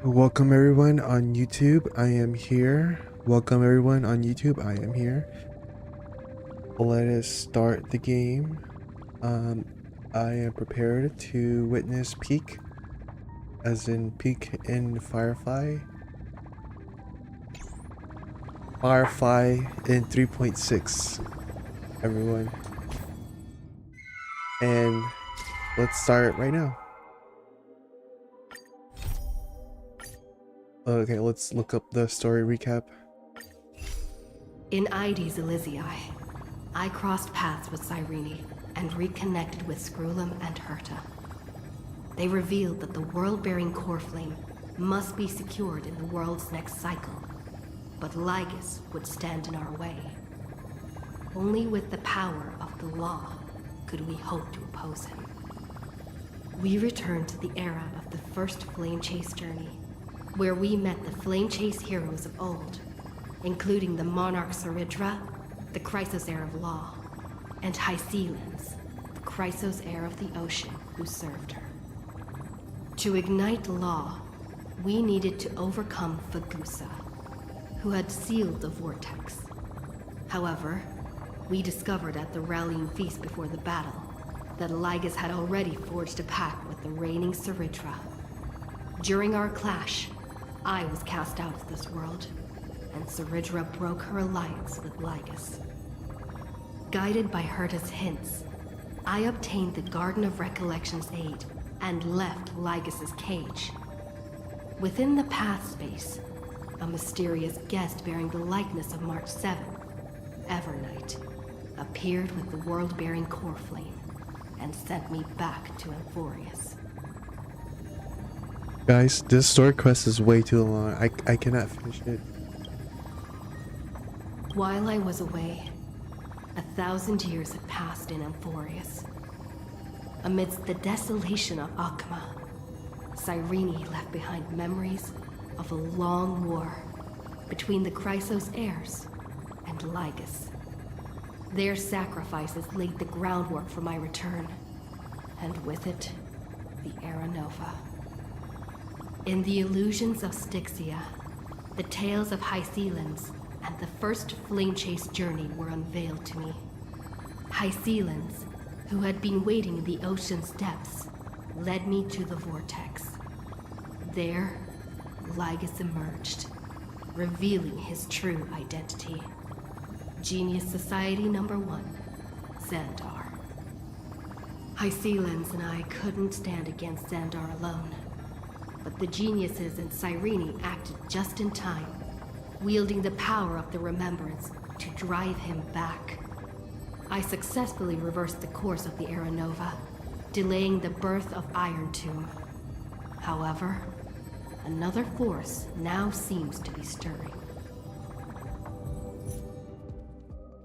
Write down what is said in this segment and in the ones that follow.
Welcome everyone on YouTube. I am here. Welcome everyone on YouTube. I am here. Let us start the game. I am prepared to witness peak, as in peak in Firefly. Firefly in 3.6, everyone. And let's start right now. Okay, let's look up the story recap. In Ides Elysiae, I crossed paths with Cyrene and reconnected with Scrulum and Herta. They revealed that the world-bearing core flame must be secured in the world's next cycle, but Lygus would stand in our way. Only with the power of the law could we hope to oppose him. We returned to the era of the first Flame Chase journey, where we met the Flame Chase heroes of old, including the Monarch Saridra, the Chrysos heir of law, and Hycelens, the Chrysos heir of the ocean who served her. To ignite law, we needed to overcome Fagusa, who had sealed the vortex. However, we discovered at the rallying feast before the battle that Lygus had already forged a pact with the reigning Saridra. During our clash, I was cast out of this world, and Saridra broke her alliance with Lygus. Guided by Herta's hints, I obtained the Garden of Recollection's aid and left Lygus's cage. Within the path space, a mysterious guest bearing the likeness of March 7, Evernight, appeared with the world-bearing core flame and sent me back to Amphoreus. Guys, this story quest is way too long. I cannot finish it. While I was away, 1,000 years had passed in Amphoreus. Amidst the desolation of Akma, Cyrene left behind memories of a long war between the Chrysos heirs and Lygus. Their sacrifices laid the groundwork for my return, and with it, the Era Nova. In the illusions of Styxia, the tales of Hycelens and the first Flame Chase journey were unveiled to me. Hycelens, who had been waiting in the ocean's depths, led me to the vortex. There, Lygus emerged, revealing his true identity. Genius Society Number 1, Xandar. Hycelens and I couldn't stand against Xandar alone, but the geniuses in Cyrene acted just in time, wielding the power of the remembrance to drive him back. I successfully reversed the course of the Era Nova, delaying the birth of Iron Tomb. However, another force now seems to be stirring.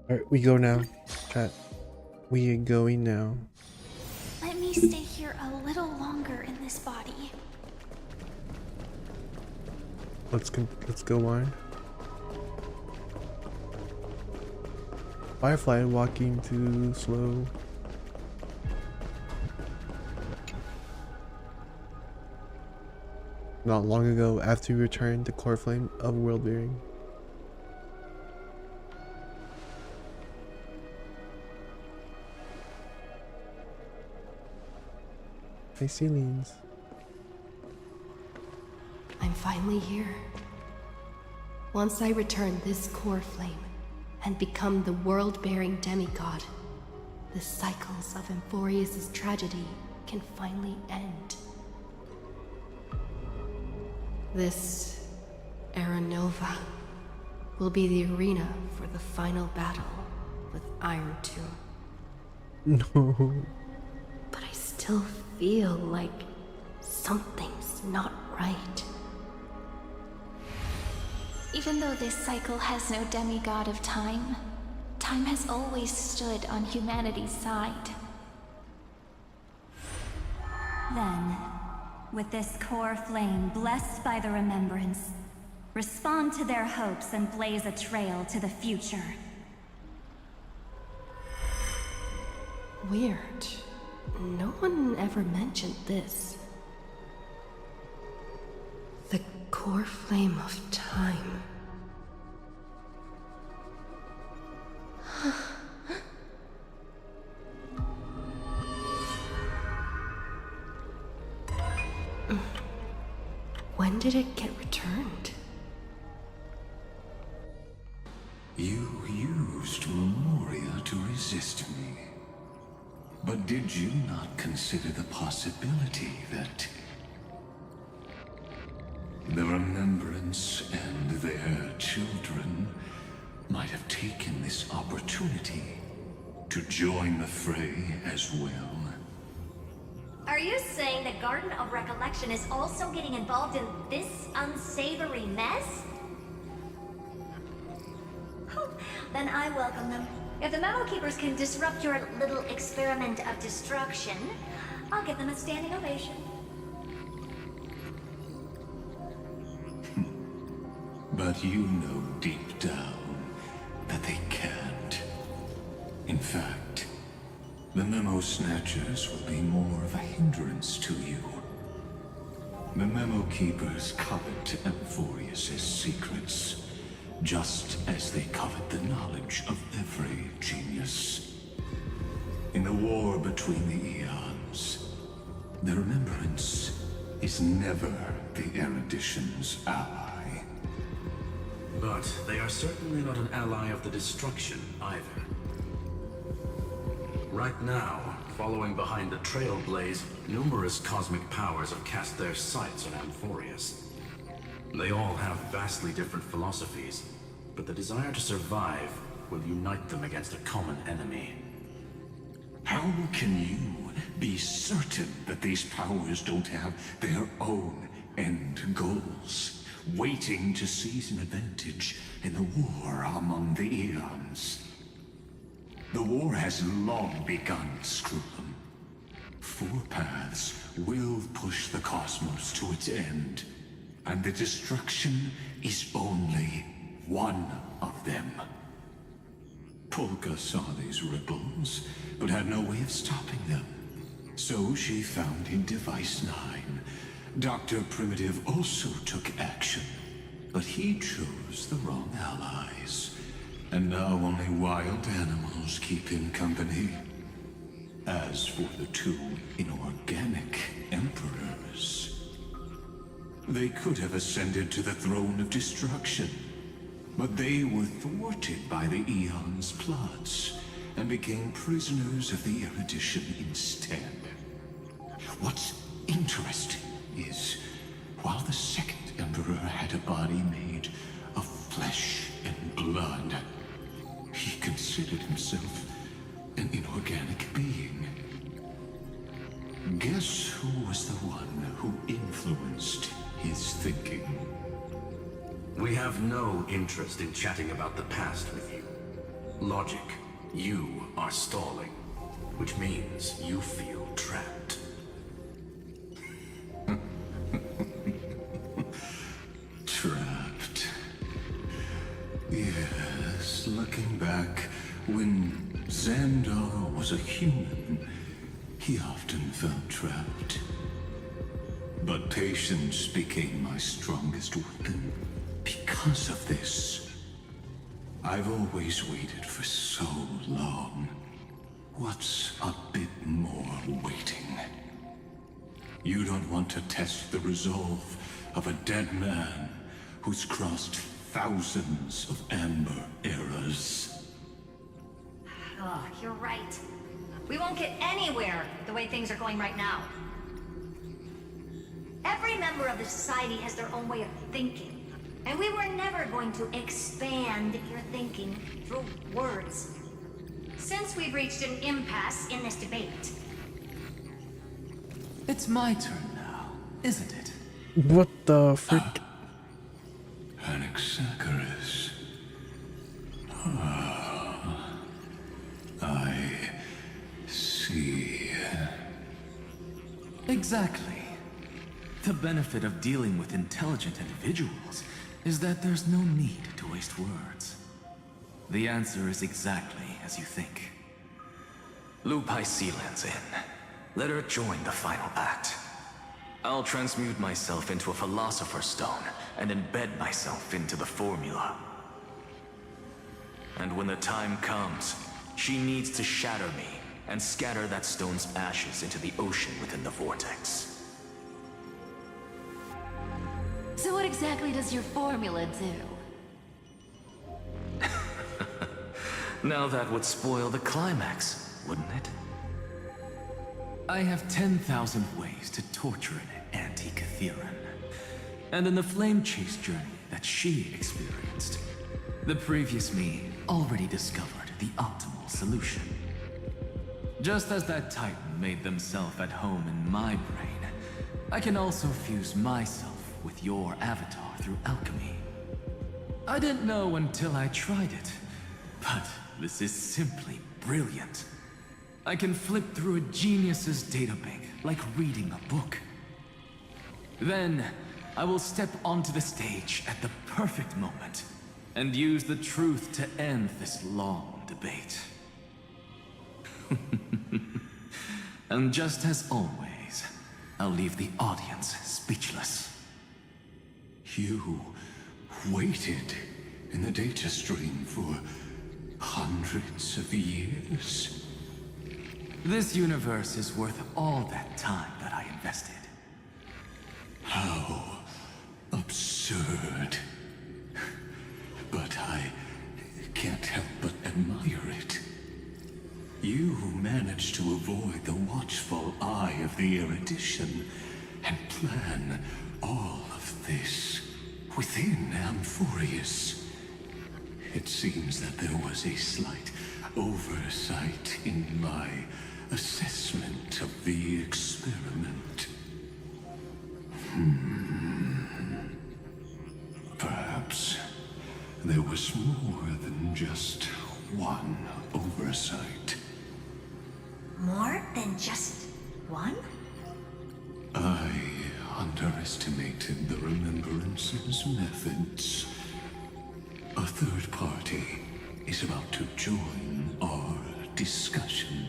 Alright, we go now. Chat. We are going now. Let me stay here a little longer in this body. Let's go on. Firefly walking too slow. Not long ago, after we returned the core flame of world bearing. Hey, ceilings. I'm finally here. Once I return this core flame and become the world-bearing demigod, the cycles of Amphoreus' tragedy can finally end. This Era Nova will be the arena for the final battle with Iron Tomb. No. But I still feel like something's not right. Even though this cycle has no demigod of time, time has always stood on humanity's side. Then, with this core flame blessed by the remembrance, respond to their hopes and blaze a trail to the future. Weird. No one ever mentioned this. The core flame of time. When did it get returned? You used Memoria to resist me. But did you not consider the possibility that the Remembrance and their children might have taken this opportunity to join the fray as well? Are you saying the Garden of Recollection is also getting involved in this unsavory mess? Then I welcome them. If the Memo Keepers can disrupt your little experiment of destruction, I'll give them a standing ovation. But you know deep down that they can't. In fact, the Memo Snatchers will be more of a hindrance to you. The Memo Keepers covet Amphoreus' secrets, just as they covet the knowledge of every genius. In the war between the eons, the Remembrance is never the erudition's ally. But they are certainly not an ally of the destruction either. Right now, following behind the Trailblaze, numerous cosmic powers have cast their sights on Amphoreus. They all have vastly different philosophies, but the desire to survive will unite them against a common enemy. How can you be certain that these powers don't have their own end goals, waiting to seize an advantage in the war among the eons? The war has long begun, Screw'em. Four paths will push the cosmos to its end, and the destruction is only one of them. Polka saw these ripples, but had no way of stopping them. So she found in Device 9. Dr. Primitive also took action, but he chose the wrong allies. And now only wild animals keep him company. As for the two inorganic emperors, they could have ascended to the throne of destruction, but they were thwarted by the Eon's plots and became prisoners of the erudition instead. What's interesting is, while the second emperor had a body made of flesh and blood, he considered himself an inorganic being. Guess who was the one who influenced his thinking? We have no interest in chatting about the past with you. Logic, you are stalling, which means you feel trapped. Trapped. Yes, looking back, when Xandar was a human, he often felt trapped. But patience became my strongest weapon because of this. I've always waited for so long. What's a bit more waiting? You don't want to test the resolve of a dead man who's crossed thousands of amber eras. Oh, you're right. We won't get anywhere the way things are going right now. Every member of the society has their own way of thinking, and we were never going to expand your thinking through words. Since we've reached an impasse in this debate, It's my turn now, isn't it? What the frick? Anaxagoras. I see. Exactly. The benefit of dealing with intelligent individuals is that there's no need to waste words. The answer is exactly as you think. Lupai Sealand's in. Let her join the final act. I'll transmute myself into a Philosopher's Stone and embed myself into the formula. And when the time comes, she needs to shatter me and scatter that stone's ashes into the ocean within the vortex. So what exactly does your formula do? Now that would spoil the climax, wouldn't it? I have 10,000 ways to torture an anti-Catheran. And in the flame chase journey that she experienced, the previous me already discovered the optimal solution. Just as that Titan made themselves at home in my brain, I can also fuse myself with your avatar through alchemy. I didn't know until I tried it, but this is simply brilliant. I can flip through a genius's databank like reading a book. Then, I will step onto the stage at the perfect moment and use the truth to end this long debate. And just as always, I'll leave the audience speechless. You waited in the data stream for hundreds of years? This universe is worth all that time that I invested. How absurd. But I can't help but admire it. You managed to avoid the watchful eye of the erudition and plan all of this within Amphoreus. It seems that there was a slight oversight in my assessment of the experiment. Perhaps there was more than just one oversight. More than just one? I underestimated the Remembrance's methods. A third party is about to join our discussion.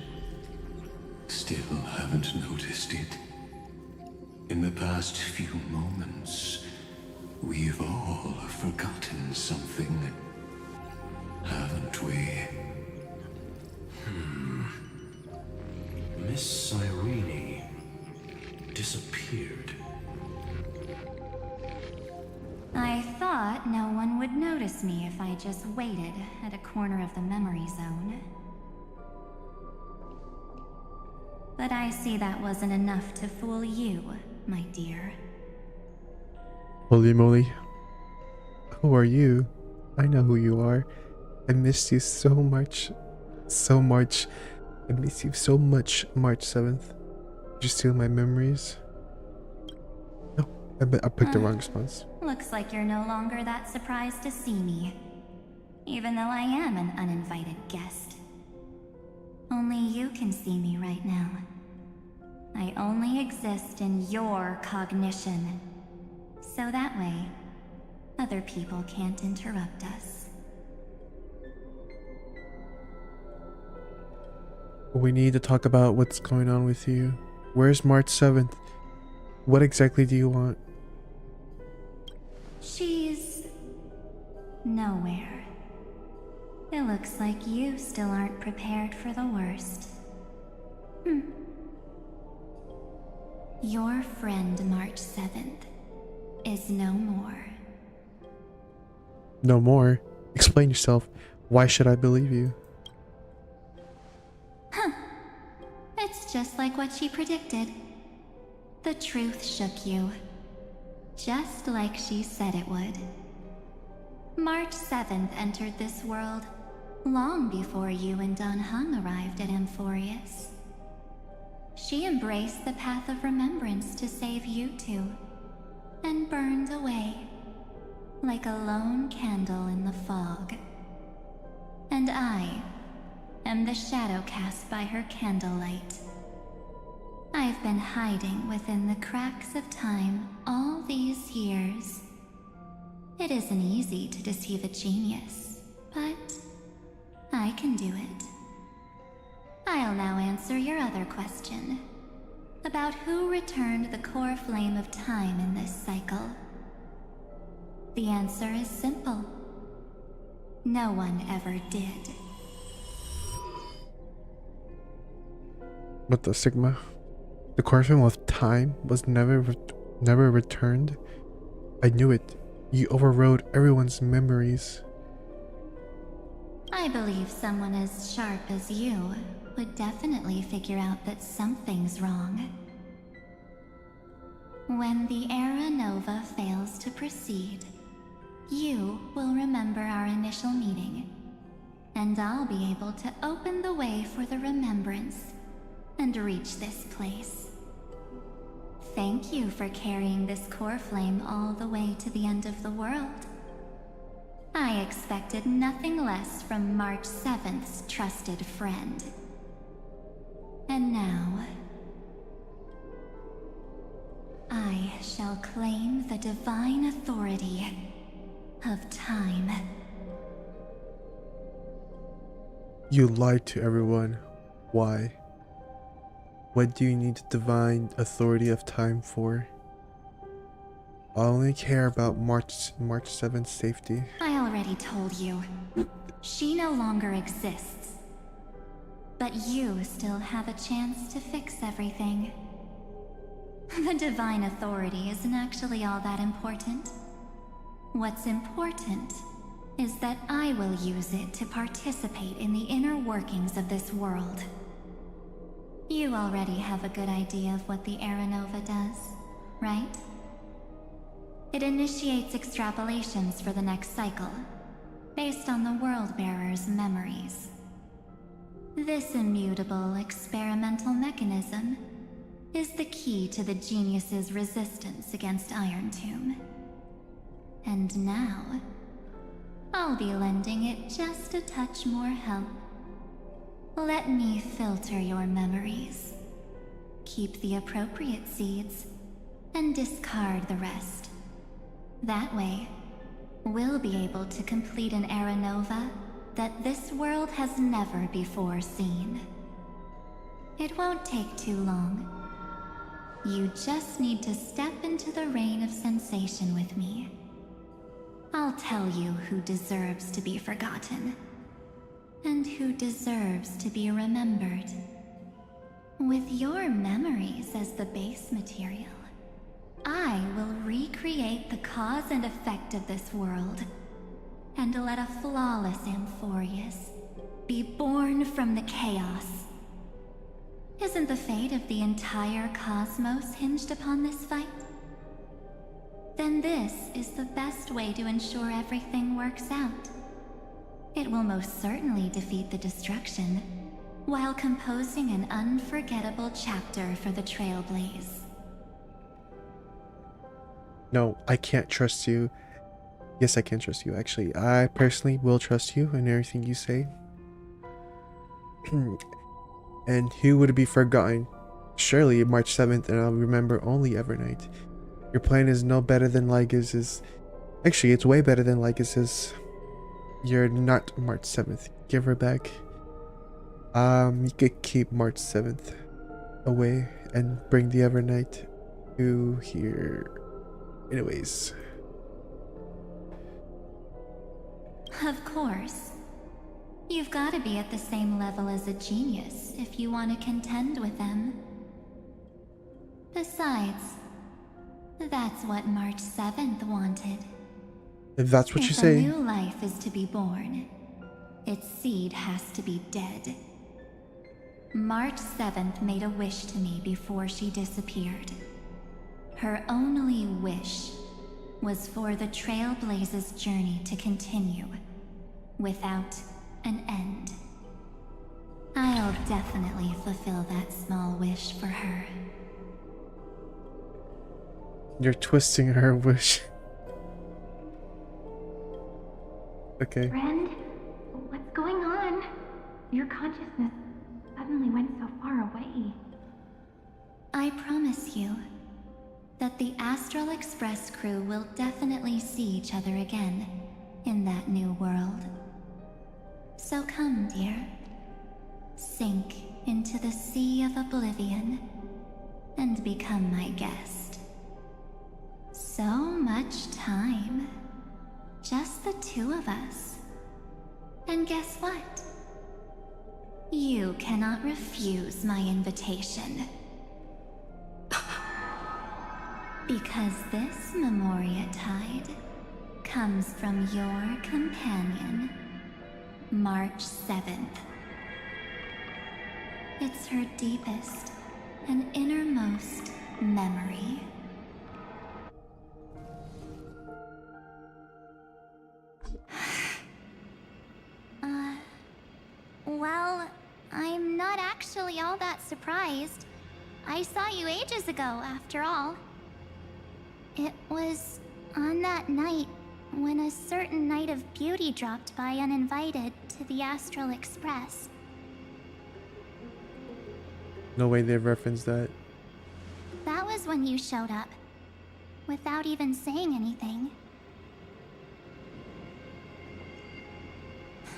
Still haven't noticed it. In the past few moments, we've all forgotten something, haven't we? Miss Cyrene disappeared. I thought no one would notice me if I just waited at a corner of the memory zone. But I see that wasn't enough to fool you, my dear. Holy moly. Who are you? I know who you are. I missed you so much. So much. I miss you so much, March 7th. Did you steal my memories? No, I picked the wrong response. Looks like you're no longer that surprised to see me. Even though I am an uninvited guest. Only you can see me right now. I only exist in your cognition. So that way, other people can't interrupt us. We need to talk about what's going on with you. Where's March 7th? What exactly do you want? She's nowhere. It looks like you still aren't prepared for the worst. Your friend March 7th is no more. No more? Explain yourself. Why should I believe you? It's just like what she predicted. The truth shook you. Just like she said it would. March 7th entered this world long before you and Dun Hung arrived at Amphoreus. She embraced the path of remembrance to save you two, and burned away like a lone candle in the fog. And I am the shadow cast by her candlelight. I've been hiding within the cracks of time all these years. It isn't easy to deceive a genius, but I can do it. I'll now answer your other question. about who returned the core flame of time in this cycle. The answer is simple. No one ever did. But the Sigma, the core film of time was never returned. I knew it. You overrode everyone's memories. I believe someone as sharp as you would definitely figure out that something's wrong. When the Era Nova fails to proceed, you will remember our initial meeting, and I'll be able to open the way for the remembrance and reach this place. Thank you for carrying this core flame all the way to the end of the world. I expected nothing less from March 7th's trusted friend. And now, I shall claim the divine authority of time. You lied to everyone. Why? What do you need the divine authority of time for? I only care about March 7th safety. I already told you. She no longer exists. But you still have a chance to fix everything. The divine authority isn't actually all that important. What's important is that I will use it to participate in the inner workings of this world. You already have a good idea of what the Era Nova does, right? It initiates extrapolations for the next cycle, based on the World-Bearer's memories. This immutable experimental mechanism is the key to the Genius's resistance against Iron Tomb. And now, I'll be lending it just a touch more help. Let me filter your memories. Keep the appropriate seeds, and discard the rest. That way, we'll be able to complete an Era Nova that this world has never before seen. It won't take too long. You just need to step into the reign of sensation with me. I'll tell you who deserves to be forgotten, and who deserves to be remembered. With your memories as the base material, I will recreate the cause and effect of this world, and let a flawless Amphoreus be born from the chaos. Isn't the fate of the entire cosmos hinged upon this fight? Then this is the best way to ensure everything works out. It will most certainly defeat the destruction, while composing an unforgettable chapter for the Trailblaze. No, I can't trust you. Yes, I can trust you, actually. I personally will trust you in everything you say. And who would be forgotten? Surely March 7th, and I'll remember only Evernight. Your plan is no better than Lygas's. Actually, it's way better than Lygas's. You're not March 7th. Give her back. You could keep March 7th away and bring the Evernight to here. Anyways. Of course. You've got to be at the same level as a genius if you want to contend with them. Besides, that's what March 7th wanted. If that's what you If say. a new life is to be born, its seed has to be dead. March 7th made a wish to me before she disappeared. Her only wish was for the Trailblaze's journey to continue, without an end. I'll definitely fulfill that small wish for her. You're twisting her wish. Okay. Friend, what's going on? Your consciousness suddenly went so far away. I promise you that the Astral Express crew will definitely see each other again in that new world. So come, dear. Sink into the sea of oblivion and become my guest. So much time. Just the two of us. And guess what? You cannot refuse my invitation. Because this Memoria Tide comes from your companion, March 7th. It's her deepest and innermost memory. Well, I'm not actually all that surprised. I saw you ages ago, after all. It was on that night when a certain Knight of Beauty dropped by uninvited to the Astral Express. No way they referenced that. That was when you showed up, without even saying anything.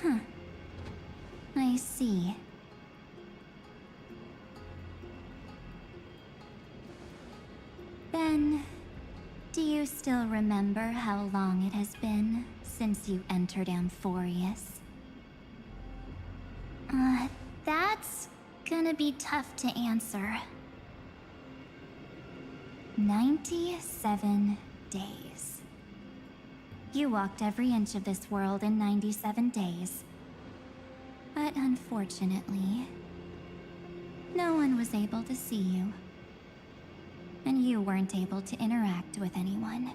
Huh. I see. Then, do you still remember how long it has been since you entered Amphoreus? That's gonna be tough to answer. 97 days. You walked every inch of this world in 97 days. But unfortunately, no one was able to see you. And you weren't able to interact with anyone.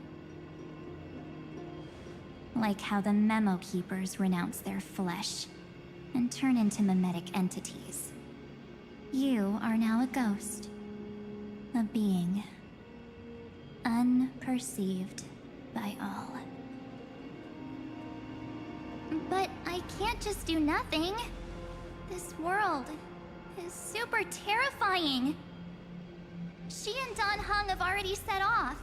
Like how the Memo Keepers renounce their flesh and turn into mimetic entities. You are now a ghost. A being. Unperceived by all. But I can't just do nothing. This world is super terrifying. She and Don Hung have already set off.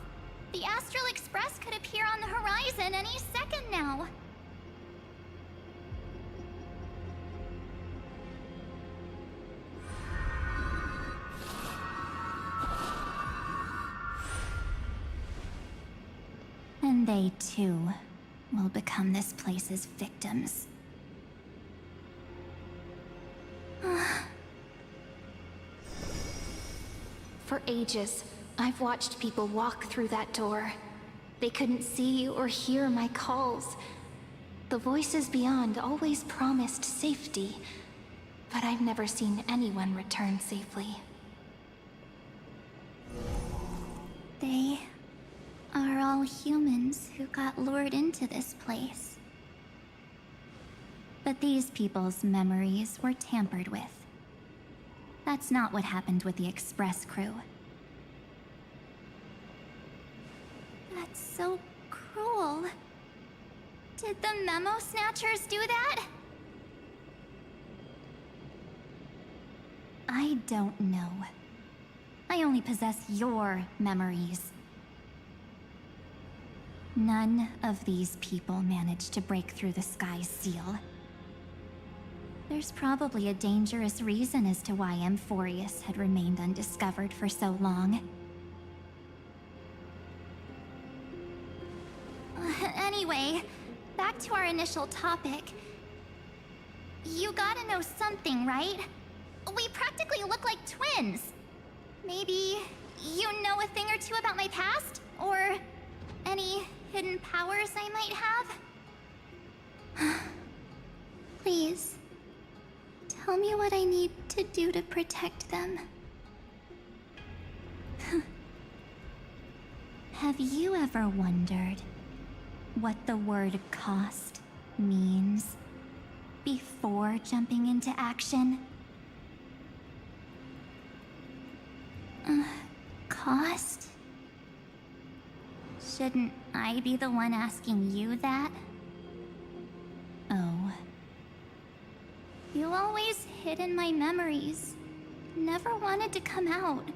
The Astral Express could appear on the horizon any second now. And they too will become this place's victims. For ages, I've watched people walk through that door. They couldn't see or hear my calls. The voices beyond always promised safety, but I've never seen anyone return safely. They are all humans who got lured into this place. But these people's memories were tampered with. That's not what happened with the Express crew. That's so cruel. Did the Memo Snatchers do that? I don't know. I only possess your memories. None of these people managed to break through the sky's seal. There's probably a dangerous reason as to why Amphoreus had remained undiscovered for so long. Anyway, back to our initial topic. You gotta know something, right? We practically look like twins. Maybe you know a thing or two about my past? Or any hidden powers I might have? Please. Tell me what I need to do to protect them. Have you ever wondered what the word cost means before jumping into action? Cost? Shouldn't I be the one asking you that? Oh. You always hid in my memories. Never wanted to come out.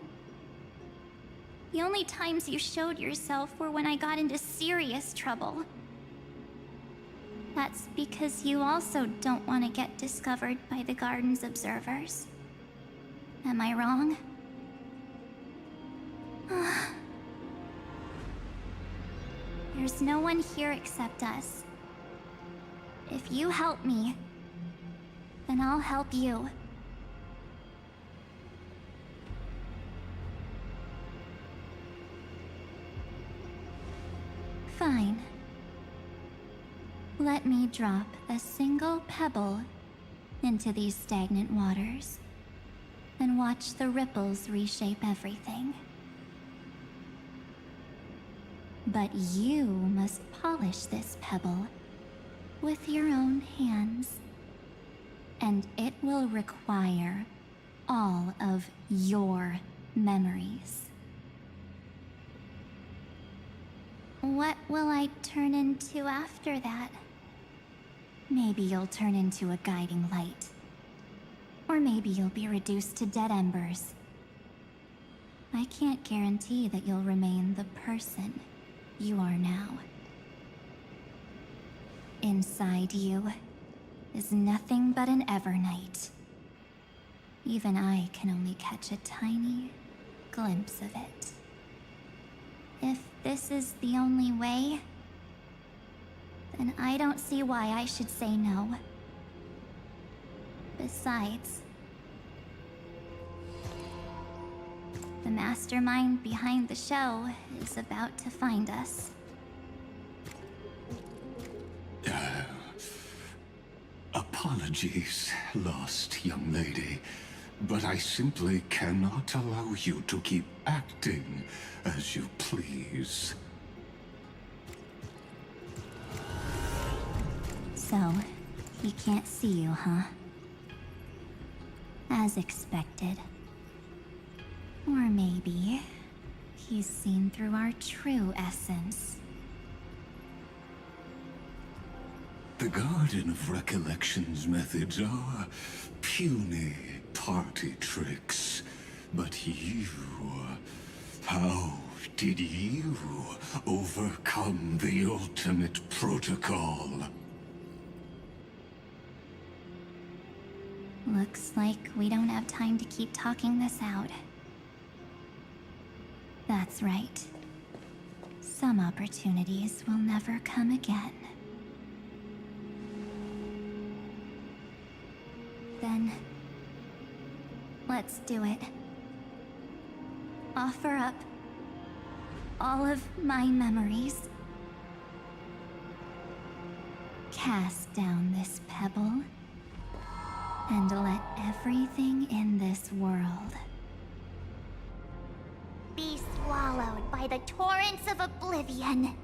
The only times you showed yourself were when I got into serious trouble. That's because you also don't want to get discovered by the Garden's observers. Am I wrong? There's no one here except us. If you help me, then I'll help you. Fine. Let me drop a single pebble into these stagnant waters, and watch the ripples reshape everything. But you must polish this pebble with your own hands, and it will require all of your memories. What will I turn into after that? Maybe you'll turn into a guiding light. Or maybe you'll be reduced to dead embers. I can't guarantee that you'll remain the person you are now. Inside you is nothing but an Evernight. Even I can only catch a tiny glimpse of it. If this is the only way, then I don't see why I should say no. Besides, the mastermind behind the show is about to find us. Apologies, lost young lady, but I simply cannot allow you to keep acting as you please. So, he can't see you, huh? As expected. Or maybe he's seen through our true essence. The Garden of Recollection's methods are puny party tricks. But you... how did you overcome the ultimate protocol? Looks like we don't have time to keep talking this out. That's right. Some opportunities will never come again. Then, let's do it. Offer up all of my memories. Cast down this pebble, and let everything in this world Be swallowed by the torrents of oblivion.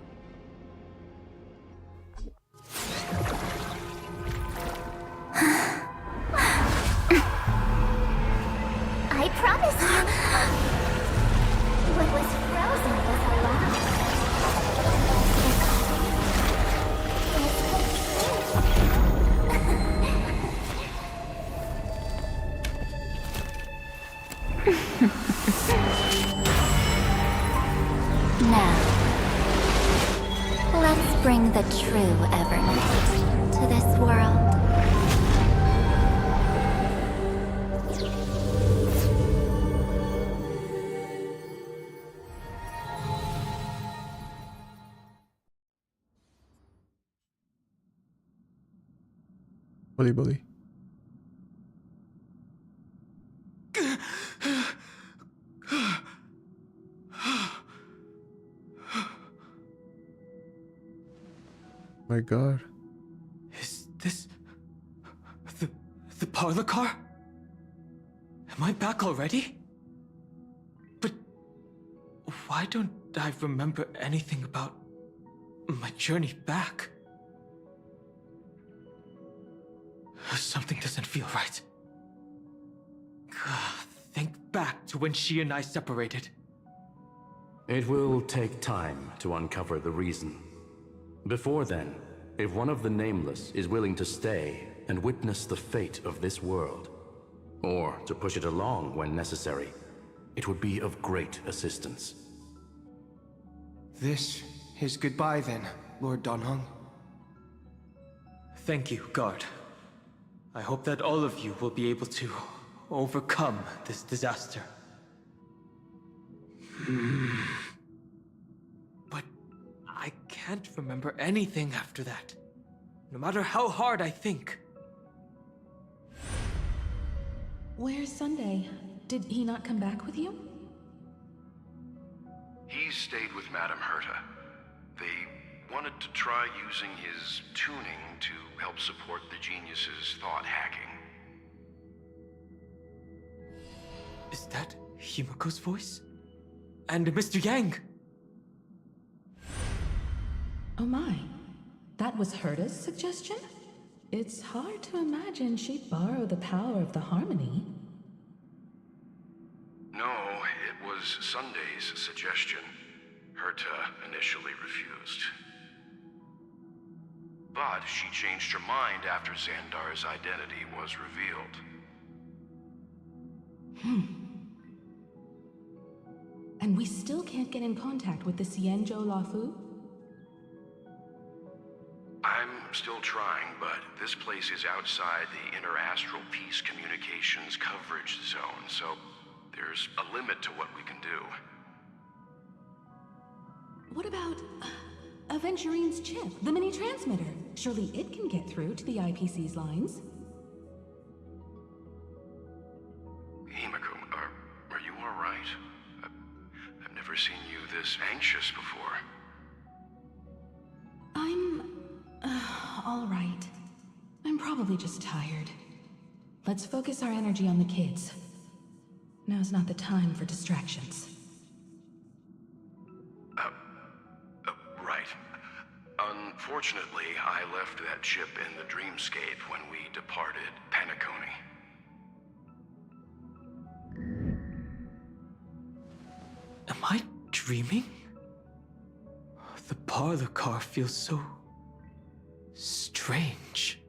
I promise you, what was frozen was alive. Now, let's bring the true Evernight to this world. Bully bully. My god. Is this... the parlor car? Am I back already? But... why don't I remember anything about my journey back? Something doesn't feel right. Think back to when she and I separated. It will take time to uncover the reason. Before then, if one of the Nameless is willing to stay and witness the fate of this world, or to push it along when necessary, it would be of great assistance. This is goodbye then, Lord Donhong. Thank you, Guard. I hope that all of you will be able to overcome this disaster. But I can't can't remember anything after that. No matter how hard I think. Where's Sunday? Did he not come back with you? He stayed with Madame Herta. They wanted to try using his tuning to help support the genius's thought hacking. Is that Himiko's voice? And Mr. Yang? Oh my. That was Herta's suggestion? It's hard to imagine she'd borrow the power of the harmony. No, it was Sunday's suggestion. Herta initially refused. But she changed her mind after Xandar's identity was revealed. And we still can't get in contact with the Xianzhou Lafu? I'm still trying, but this place is outside the interastral peace communications coverage zone, so there's a limit to what we can do. What about Aventurine's chip, the mini transmitter? Surely it can get through to the IPC's lines. Himiko, are you all right? I've never seen you this anxious before. I'm all right. I'm probably just tired. Let's focus our energy on the kids. Now's not the time for distractions. Right. Unfortunately, I left that chip in the dreamscape when we departed Penacony. Am I dreaming? The parlor car feels so strange.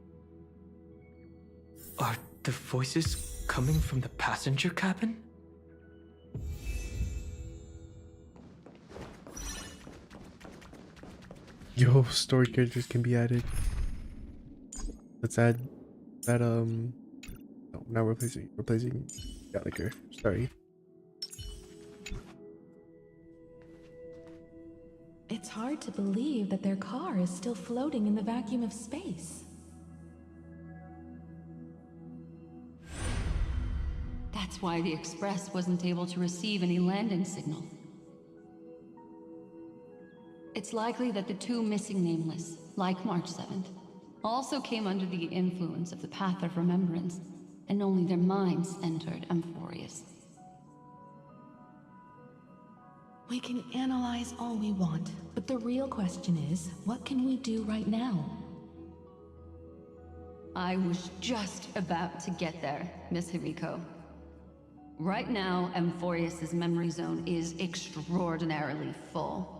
Are the voices coming from the passenger cabin? Yo, story characters can be added. Let's add that no, now replacing Gallagher. Sorry. It's hard to believe that their car is still floating in the vacuum of space. That's why the Express wasn't able to receive any landing signal. It's likely that the two missing Nameless, like March 7th, also came under the influence of the Path of Remembrance, and only their minds entered Amphoreus. We can analyze all we want, but the real question is, what can we do right now? I was just about to get there, Miss Himiko. Right now, Amphoreus' memory zone is extraordinarily full.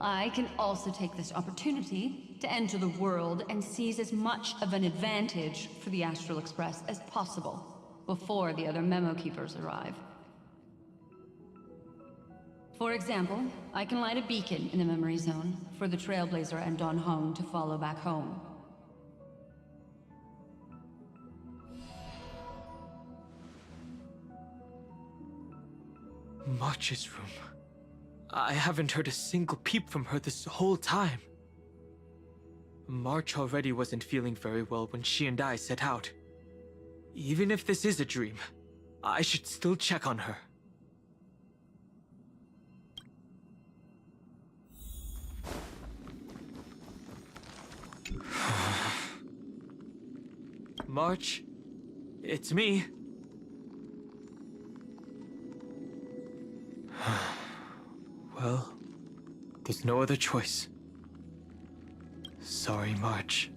I can also take this opportunity to enter the world and seize as much of an advantage for the Astral Express as possible before the other memo keepers arrive. For example, I can light a beacon in the memory zone for the Trailblazer and Don Hong to follow back home. March's room. I haven't heard a single peep from her this whole time. March already wasn't feeling very well when she and I set out. Even if this is a dream, I should still check on her. March, it's me. Well, there's no other choice. Sorry, March.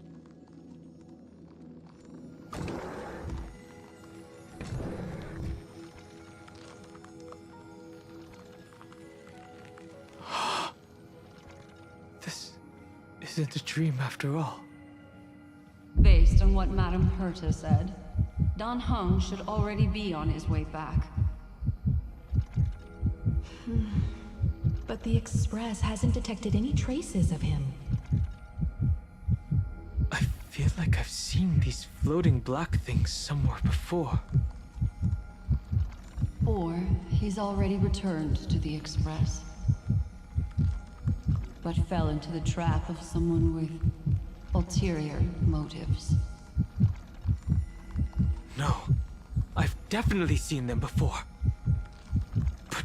This isn't a dream after all. Based on what Madame Herta said, Don Hung should already be on his way back. But the Express hasn't detected any traces of him. I feel like I've seen these floating black things somewhere before. Or he's already returned to the Express. but fell into the trap of someone with ulterior motives. No, I've definitely seen them before. But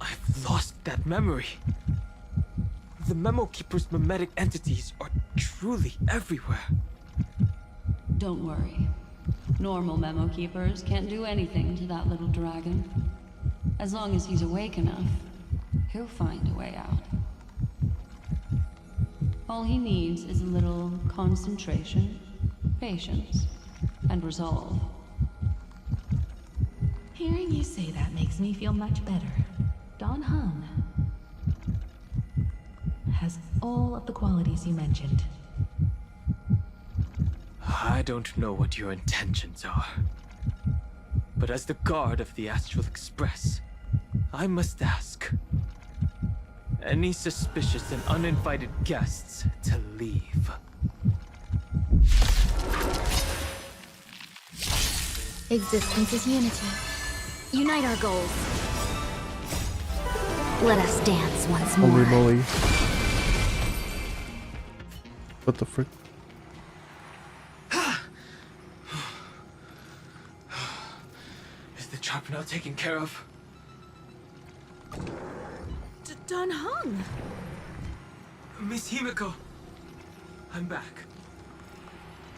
I've lost that memory. The Memo Keeper's mimetic entities are truly everywhere. Don't worry. Normal Memo Keepers can't do anything to that little dragon. As long as he's awake enough, he'll find a way out. All he needs is a little concentration, patience, and resolve. Hearing you say that makes me feel much better. Don Hung has all of the qualities you mentioned. I don't know what your intentions are. But as the guard of the Astral Express, I must ask. Any suspicious and uninvited guests to leave. Existence is unity. Unite our goals. Let us dance once more. Holy moly. What the frick? Is the trap now taken care of? Don Hung! Miss Himiko, I'm back.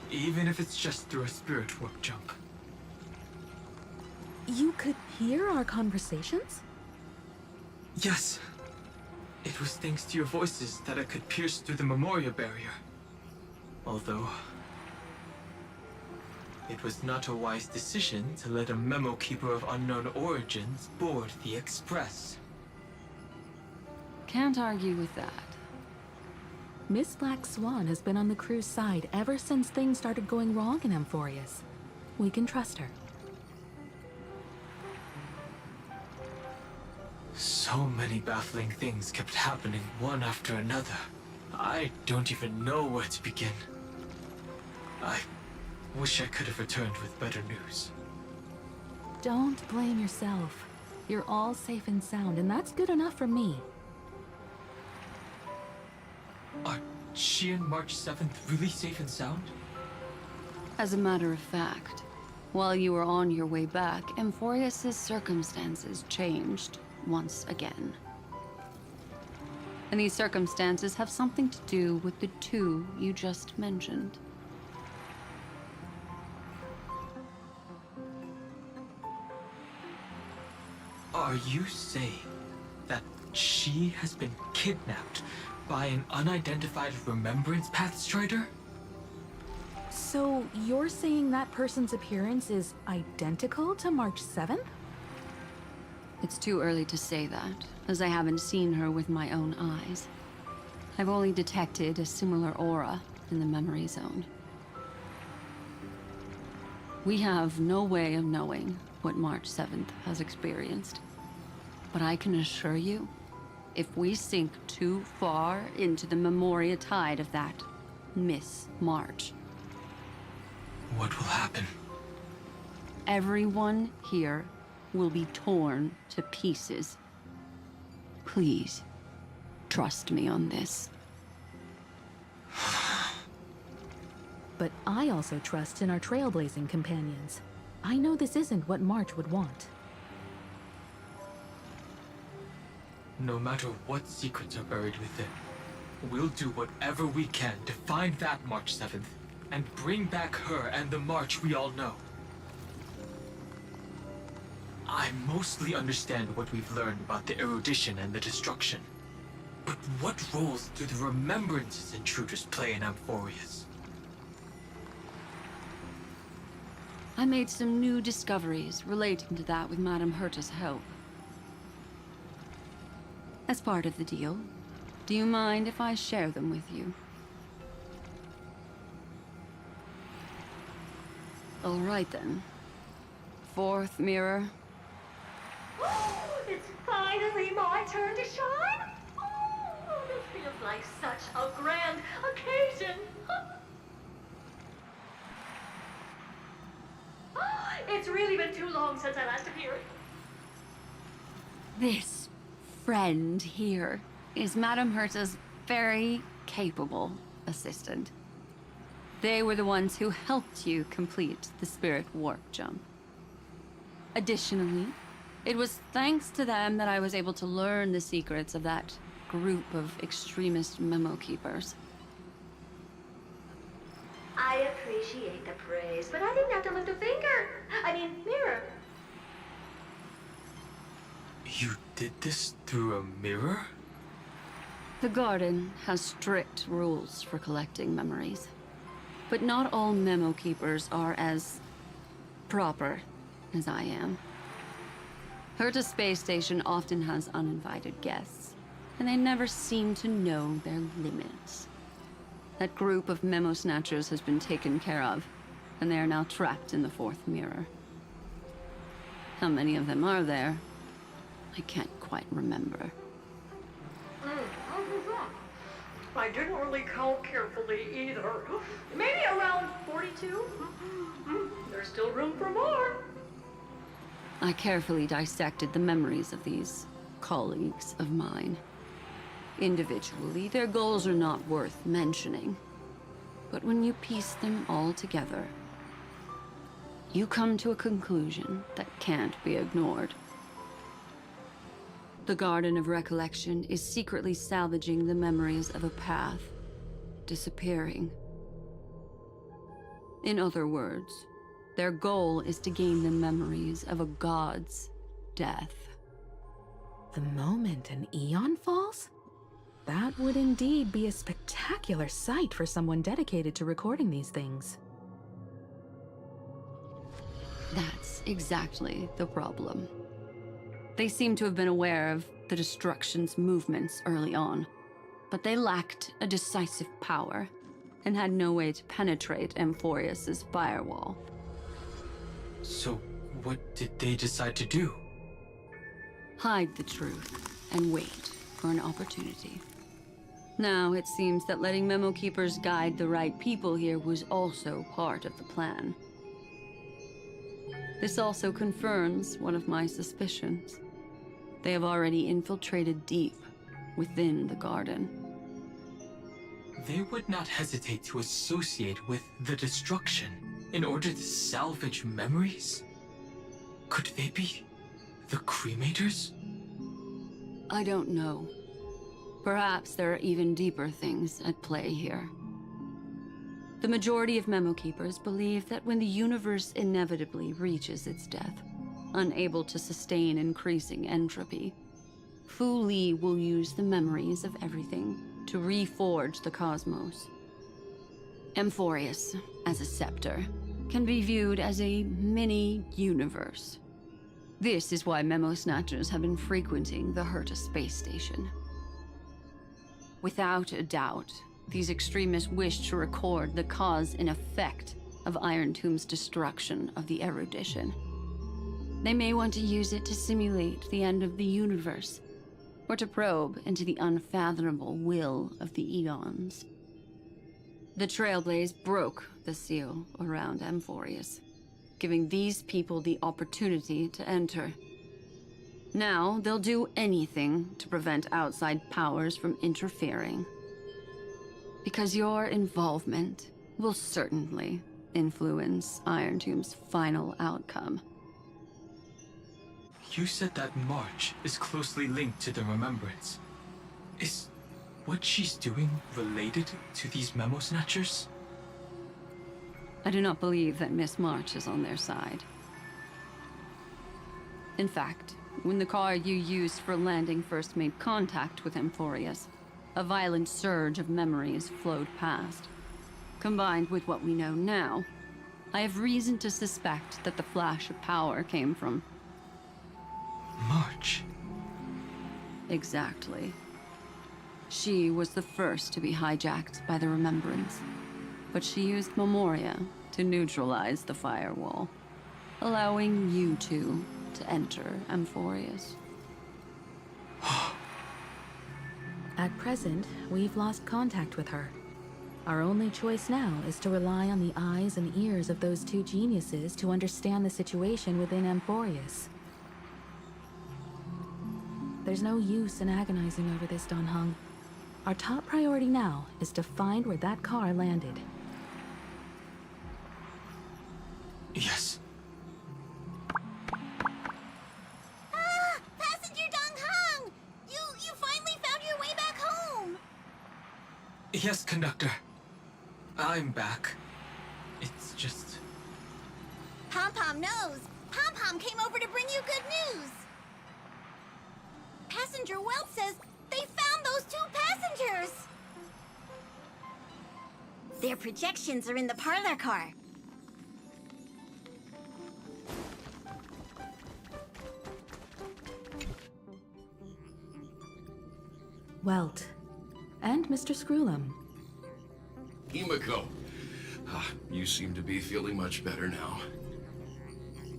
Even if it's just through a spirit warp jump. You could hear our conversations? Yes. It was thanks to your voices that I could pierce through the Memoria barrier. Although, it was not a wise decision to let a Memo Keeper of unknown origins board the Express. Can't argue with that. Miss Black Swan has been on the crew's side ever since things started going wrong in Amphoreus. We can trust her. So many baffling things kept happening one after another. I don't even know where to begin. I wish I could have returned with better news. Don't blame yourself. You're all safe and sound, and that's good enough for me. Are she and March 7th really safe and sound? As a matter of fact, while you were on your way back, Amphoreus' circumstances changed once again. And these circumstances have something to do with the two you just mentioned. Are you saying that she has been kidnapped by an unidentified Remembrance Path Strider? So you're saying that person's appearance is identical to March 7th? It's too early to say that, as I haven't seen her with my own eyes. I've only detected a similar aura in the memory zone. We have no way of knowing what March 7th has experienced. But I can assure you, if we sink too far into the Memoria tide of that Miss March, What will happen? everyone here will be torn to pieces. Please, trust me on this. But I also trust in our trailblazing companions. I know this isn't what March would want. No matter what secrets are buried within, we'll do whatever we can to find that March 7th and bring back her and the March we all know. I mostly understand what we've learned about the erudition and the destruction. But what roles do the remembrances intruders play in Amphoreus? I made some new discoveries relating to that with Madame Herta's help. As part of the deal, do you mind if I share them with you? All right then. Fourth mirror. It's finally my turn to shine. Oh, this feels like such a grand occasion. It's really been too long since I last appeared. This friend here is Madame Herta's very capable assistant. They were the ones who helped you complete the spirit warp jump. Additionally, it was thanks to them that I was able to learn the secrets of that group of extremist memo keepers. I appreciate the praise, but I didn't have to lift a finger. I mean, mirror. You did this through a mirror? The garden has strict rules for collecting memories. But not all memo keepers are as proper as I am. Herta space station often has uninvited guests, and they never seem to know their limits. That group of memo snatchers has been taken care of, and they are now trapped in the fourth mirror. How many of them are there? I can't quite remember. I didn't really count carefully either. Maybe around 42? There's still room for more. I carefully dissected the memories of these colleagues of mine. Individually, their goals are not worth mentioning. But when you piece them all together, you come to a conclusion that can't be ignored. The Garden of Recollection is secretly salvaging the memories of a path disappearing. In other words, their goal is to gain the memories of a god's death. The moment an eon falls? That would indeed be a spectacular sight for someone dedicated to recording these things. That's exactly the problem. They seem to have been aware of the Destruction's movements early on, but they lacked a decisive power and had no way to penetrate Amphoreus' firewall. So, what did they decide to do? Hide the truth and wait for an opportunity. Now, it seems that letting Memo Keepers guide the right people here was also part of the plan. This also confirms one of my suspicions. They have already infiltrated deep within the garden. They would not hesitate to associate with the Destruction in order to salvage memories? Could they be the Cremators? I don't know. Perhaps there are even deeper things at play here. The majority of Memo Keepers believe that when the universe inevitably reaches its death, unable to sustain increasing entropy, Fu Li will use the memories of everything to reforge the cosmos. Amphoreus, as a scepter, can be viewed as a mini-universe. This is why Memo Snatchers have been frequenting the Herta space station. Without a doubt, these extremists wish to record the cause and effect of Iron Tomb's destruction of the erudition. They may want to use it to simulate the end of the universe, or to probe into the unfathomable will of the eons. The Trailblaze broke the seal around Amphoreus, giving these people the opportunity to enter. Now, they'll do anything to prevent outside powers from interfering. Because your involvement will certainly influence Iron Tomb's final outcome. You said that March is closely linked to the Remembrance. Is what she's doing related to these Memo Snatchers? I do not believe that Miss March is on their side. In fact, when the car you used for landing first made contact with Amphoreus, a violent surge of memories flowed past. Combined with what we know now, I have reason to suspect that the flash of power came from March. Exactly. She was the first to be hijacked by the Remembrance, but she used Memoria to neutralize the firewall, allowing you two to enter Amphoreus. At present, we've lost contact with her. Our only choice now is to rely on the eyes and ears of those two geniuses to understand the situation within Amphoreus. There's no use in agonizing over this, Don Hung. Our top priority now is to find where that car landed. Yes. Ah! Passenger Dong Hung! You finally found your way back home! Yes, conductor. I'm back. It's just... Pom-Pom knows. Pom-Pom came over to bring you good news. Passenger Welt says they found those 2 passengers. Their projections are in the parlor car. Welt. And Mr. Screwlum. Himiko, you seem to be feeling much better now.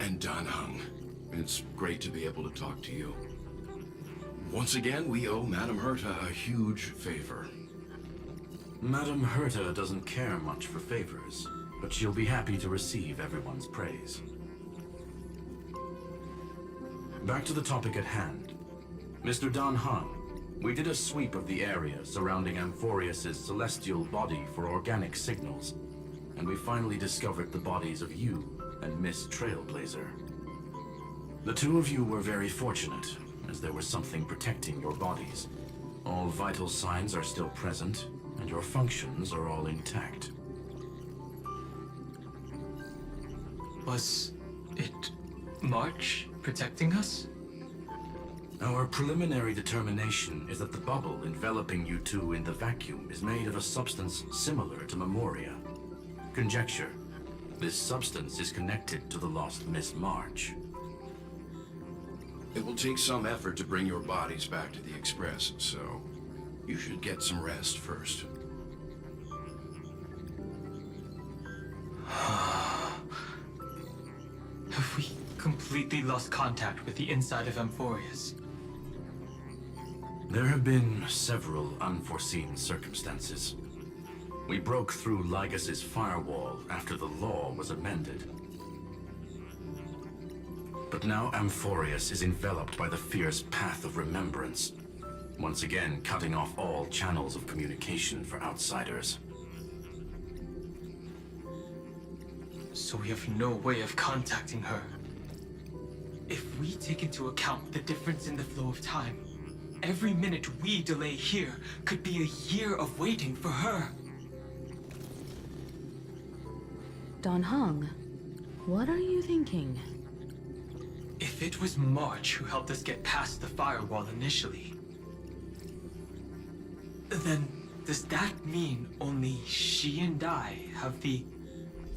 And Dan Hung, it's great to be able to talk to you. Once again, we owe Madame Herta a huge favor. Madame Herta doesn't care much for favors, but she'll be happy to receive everyone's praise. Back to the topic at hand. Mr. Dan Hung, we did a sweep of the area surrounding Amphoreus' celestial body for organic signals, and we finally discovered the bodies of you and Miss Trailblazer. The 2 of you were very fortunate, as there was something protecting your bodies. All vital signs are still present, and your functions are all intact. Was it March protecting us? Our preliminary determination is that the bubble enveloping you 2 in the vacuum is made of a substance similar to Memoria. Conjecture. This substance is connected to the lost Miss March. It will take some effort to bring your bodies back to the Express, so you should get some rest first. Have we completely lost contact with the inside of Amphoreus? There have been several unforeseen circumstances. We broke through Lygas's firewall after the law was amended. But now Amphoreus is enveloped by the fierce path of remembrance, once again cutting off all channels of communication for outsiders. So we have no way of contacting her. If we take into account the difference in the flow of time, every minute we delay here could be a year of waiting for her. Don Hung, what are you thinking? If it was March who helped us get past the firewall initially, then does that mean only she and I have the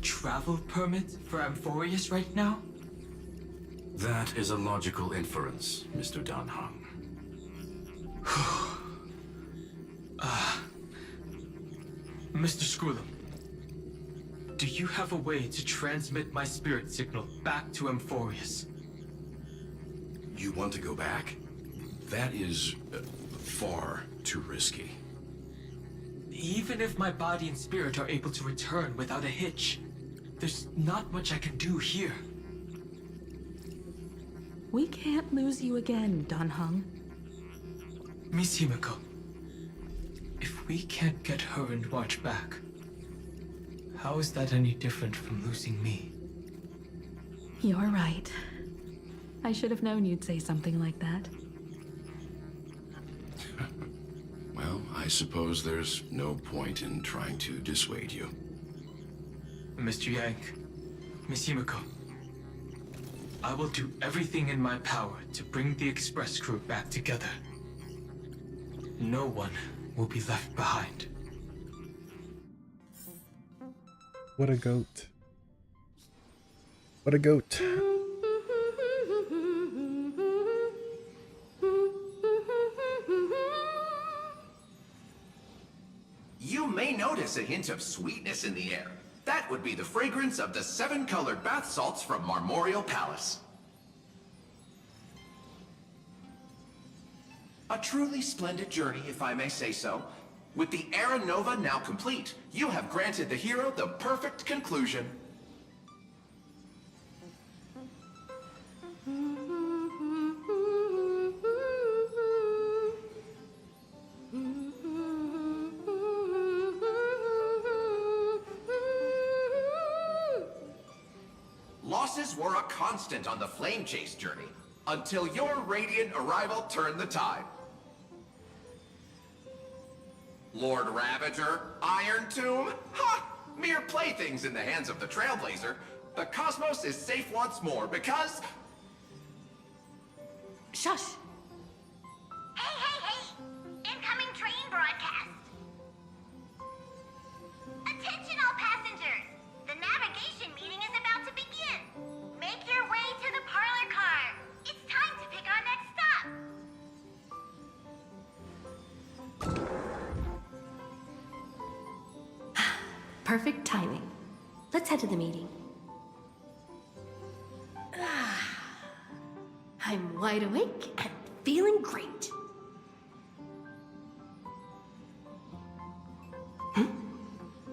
travel permit for Amphoreus right now? That is a logical inference, Mr. Dan Hung. Mr. Screwlum, do you have a way to transmit my spirit signal back to Amphoreus? You want to go back? That is far too risky. Even if my body and spirit are able to return without a hitch, there's not much I can do here. We can't lose you again, Don Hung. Miss Himiko, if we can't get her and March back, how is that any different from losing me? You're right. I should have known you'd say something like that. Well, I suppose there's no point in trying to dissuade you. Mr. Yang, Miss Himiko, I will do everything in my power to bring the Express crew back together. No one will be left behind. What a goat. What a goat. You may notice a hint of sweetness in the air. That would be the fragrance of the 7-colored bath salts from Marmorial Palace. A truly splendid journey, if I may say so. With the Era Nova now complete, you have granted the hero the perfect conclusion. Passengers were a constant on the Flame Chase journey, until your radiant arrival turned the tide. Lord Ravager, Iron Tomb, ha! Mere playthings in the hands of the Trailblazer. The cosmos is safe once more because... Shush! Hey, hey, hey! Incoming train broadcast! Attention all passengers! The navigation meeting is about to begin! Make your way to the parlor car! It's time to pick our next stop! Perfect timing. Let's head to the meeting. I'm wide awake and feeling great.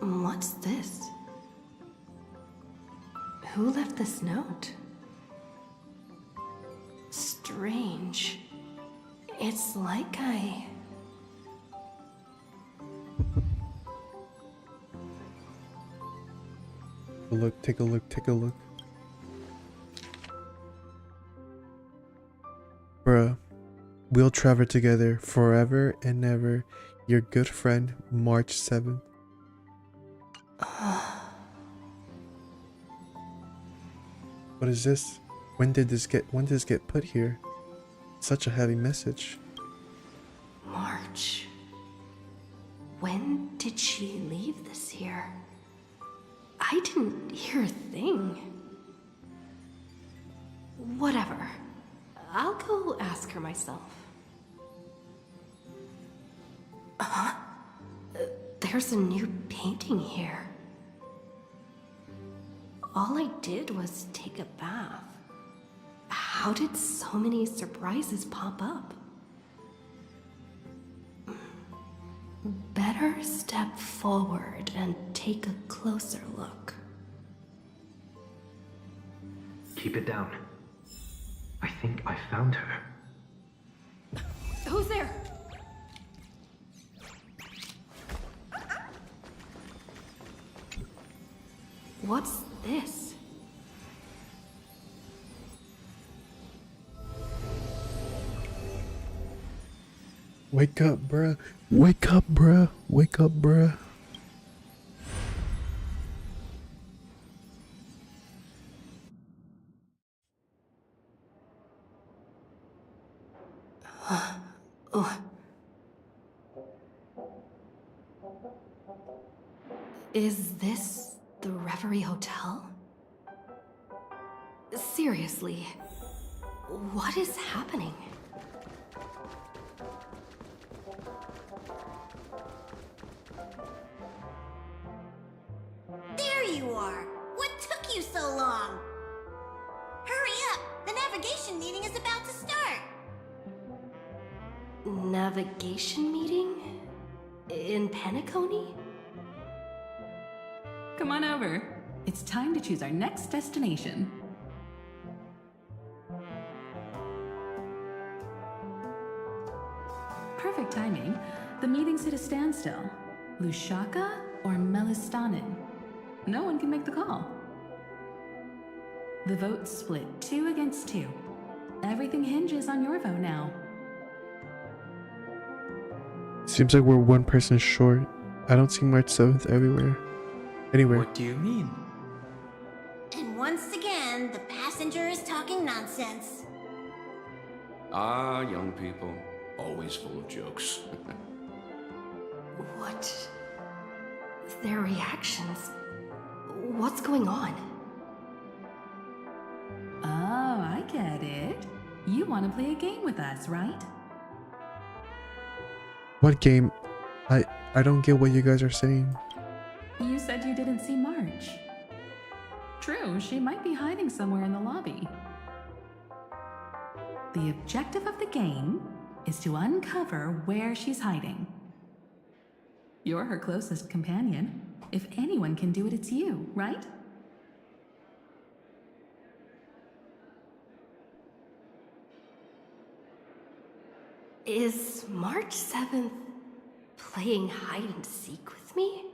What's this? Who left this note? Strange. It's like I... Take a look. Bruh, we'll travel together forever and ever. Your good friend, March 7th. What is this? When did this get put here? Such a heavy message. March. When did she leave this here? I didn't hear a thing. Whatever. I'll go ask her myself. There's a new painting here. All I did was take a bath. How did so many surprises pop up? Better step forward and take a closer look. Keep it down. I think I found her. Who's there? What's this? Wake up, bruh. Wake up, bruh. Wake up, bruh. Is this the Reverie Hotel? Seriously, what is happening? There you are! What took you so long? Hurry up! The navigation meeting is about to start! Navigation meeting? In Penacony? Come on over. It's time to choose our next destination. Perfect timing. The meeting's at a standstill. Lushaka or Melistanin? No one can make the call. The vote's split 2 against 2. Everything hinges on your vote now. Seems like we're one person short. I don't see March 7th everywhere. Anywhere. What do you mean? And once again, the passenger is talking nonsense. Ah, young people. Always full of jokes. What? Their reactions? What's going on? Oh, I get it. You want to play a game with us, right? What game? I don't get what you guys are saying. You said you didn't see March. True, she might be hiding somewhere in the lobby. The objective of the game is to uncover where she's hiding. You're her closest companion. If anyone can do it, it's you, right? Is March 7th playing hide and seek with me?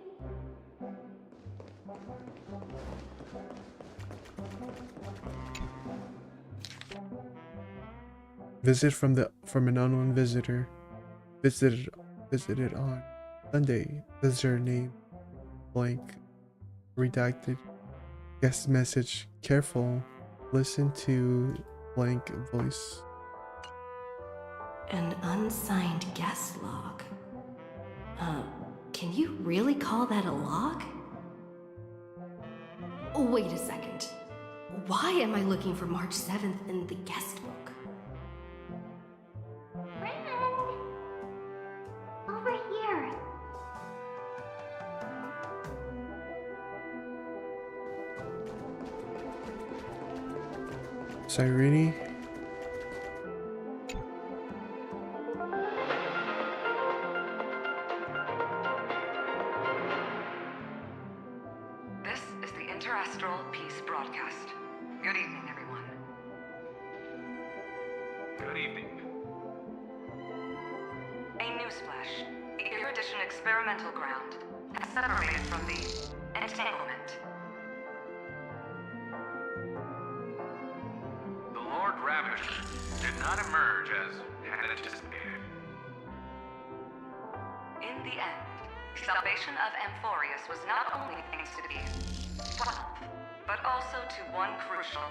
Visit from an unknown visitor. Visited on Sunday. Visitor name blank. Redacted. Guest message. Careful. Listen to blank voice. An unsigned guest log. Can you really call that a log? Oh, wait a second. Why am I looking for March 7th in the guest book? Friend! Over here. Cyrene? This is the Interastral Peace Broadcast. Good evening, everyone. Good evening. A newsflash. The Erudition experimental ground has separated from the entanglement. The Lord Ravager did not emerge as had anticipated. In the end, salvation of Amphoreus was not only thanks to the 12, but also to one crucial.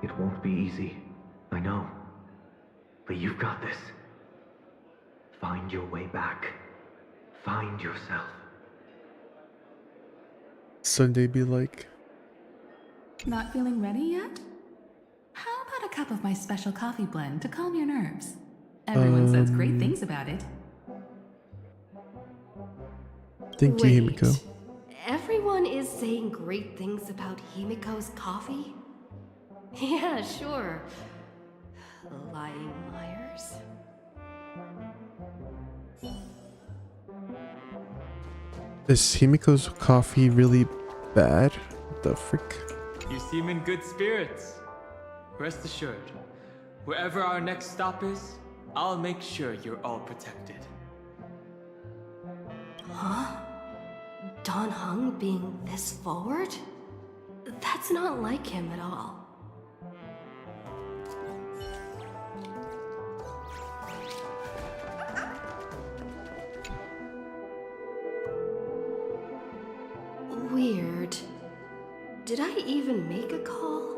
It won't be easy. I know. But you've got this. Find your way back. Find yourself. Sunday be like. Not feeling ready yet? How about a cup of my special coffee blend to calm your nerves? Everyone says great things about it. Thank you, Himiko. Everyone is saying great things about Himiko's coffee? Yeah, sure. Lying liars. Is Himiko's coffee really bad? What the frick? You seem in good spirits. Rest assured, wherever our next stop is, I'll make sure you're all protected. Huh? Don Hung being this forward? That's not like him at all. Weird. Did I even make a call?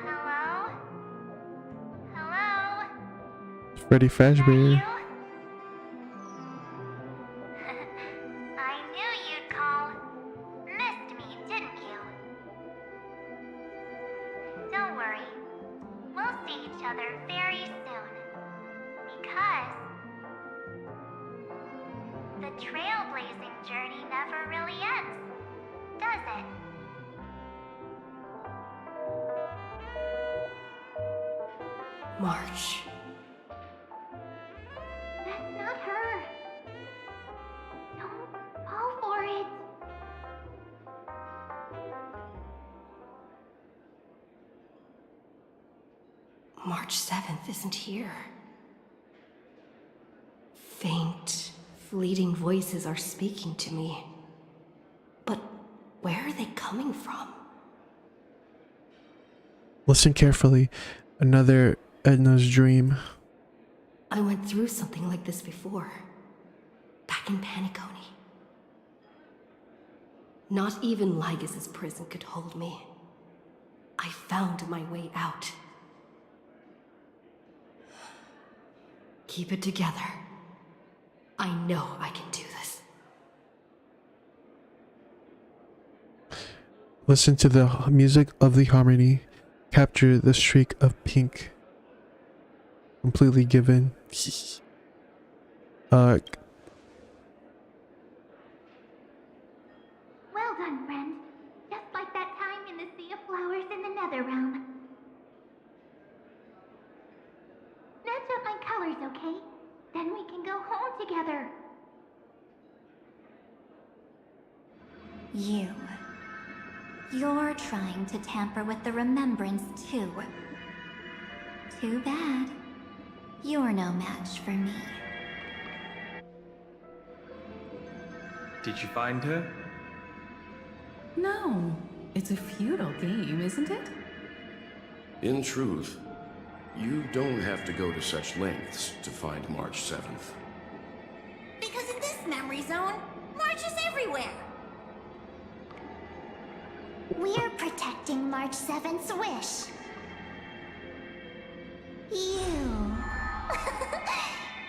Hello? Hello? Freddy Fazbear. I knew you'd call. Missed me, didn't you? Don't worry. We'll see each other very soon. Because the trailblazing journey never really ends, does it? March. That's not her. Don't fall for it. March 7th isn't here. Faint, fleeting voices are speaking to me. But where are they coming from? Listen carefully. Another Edna's dream. I went through something like this before. Back in Paniconi. Not even Lygas's prison could hold me. I found my way out. Keep it together. I know I can do this. Listen to the music of the harmony. Capture the streak of pink. Completely given. Well done, friend. Just like that time in the Sea of Flowers in the Nether Realm. Match up my colors, okay? Then we can go home together. You're trying to tamper with the remembrance, too. Too bad. You're no match for me. Did you find her? No, it's a feudal game, isn't it? In truth, you don't have to go to such lengths to find March 7th. Because in this memory zone, March is everywhere. We're protecting March 7th's wish. You...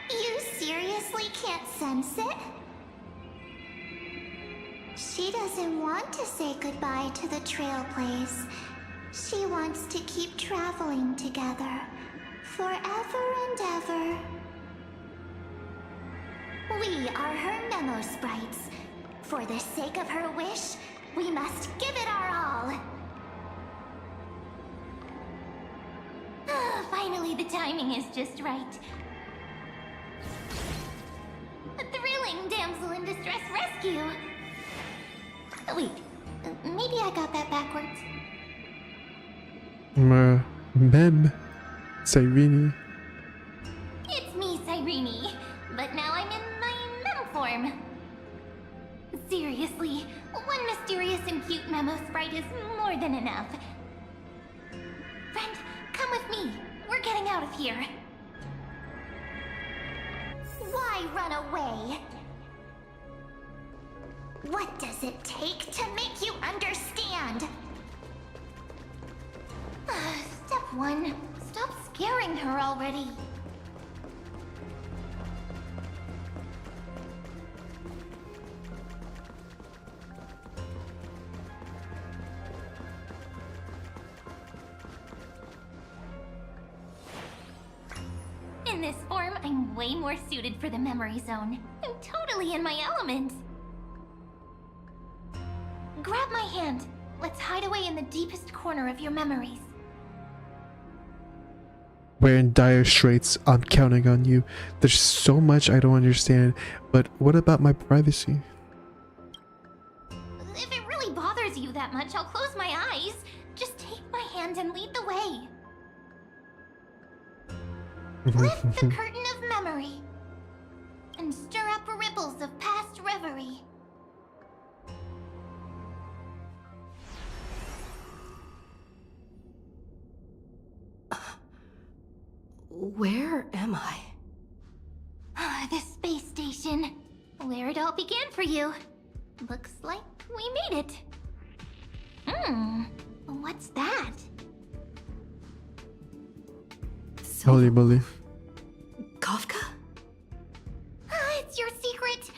You seriously can't sense it? She doesn't want to say goodbye to the Trailblaze. She wants to keep traveling together. Forever and ever. We are her memo sprites. For the sake of her wish, we must give it our all. Finally, the timing is just right. A thrilling damsel in distress rescue. Wait, maybe I got that backwards. Mem. Cyrene. It's me, Cyrene. But now I'm in my mem form. Seriously, one mysterious and cute memo sprite is more than enough. Friend, come with me. We're getting out of here. Why run away? What does it take to make you understand? Step 1. Stop scaring her already. In this form, I'm way more suited for the memory zone. I'm totally in my element. Grab my hand. Let's hide away in the deepest corner of your memories. We're in dire straits. I'm counting on you. There's so much I don't understand, but what about my privacy? If it really bothers you that much, I'll close my eyes. Just take my hand and lead the way. Lift the curtain of memory and stir up ripples of past reverie. Where am I? The space station, where it all began for you. Looks like we made it. What's that? Holy moly. Kafka? It's your secret.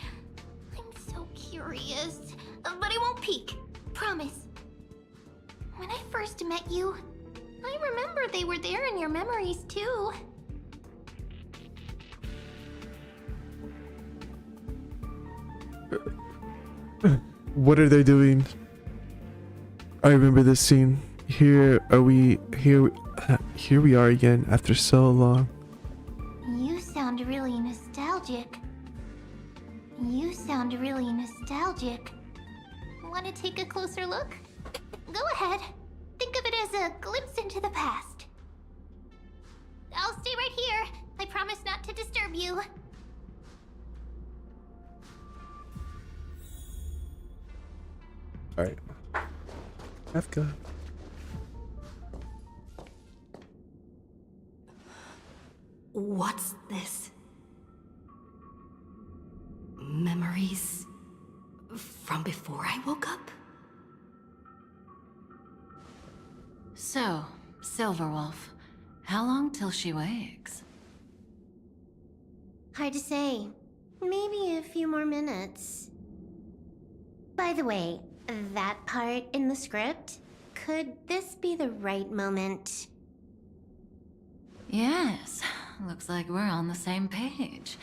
I'm so curious, but I won't peek. Promise. When I first met you, I remember they were there in your memories too. What are they doing? I remember this scene. Here we are again after so long. You sound really nostalgic. Want to take a closer look? Go ahead. Think of it as a glimpse into the past. I'll stay right here. I promise not to disturb you. Alright. Kafka. What's this? Memories from before I woke up? So, Silverwolf, how long till she wakes? Hard to say. Maybe a few more minutes. By the way, that part in the script, could this be the right moment? Yes, looks like we're on the same page.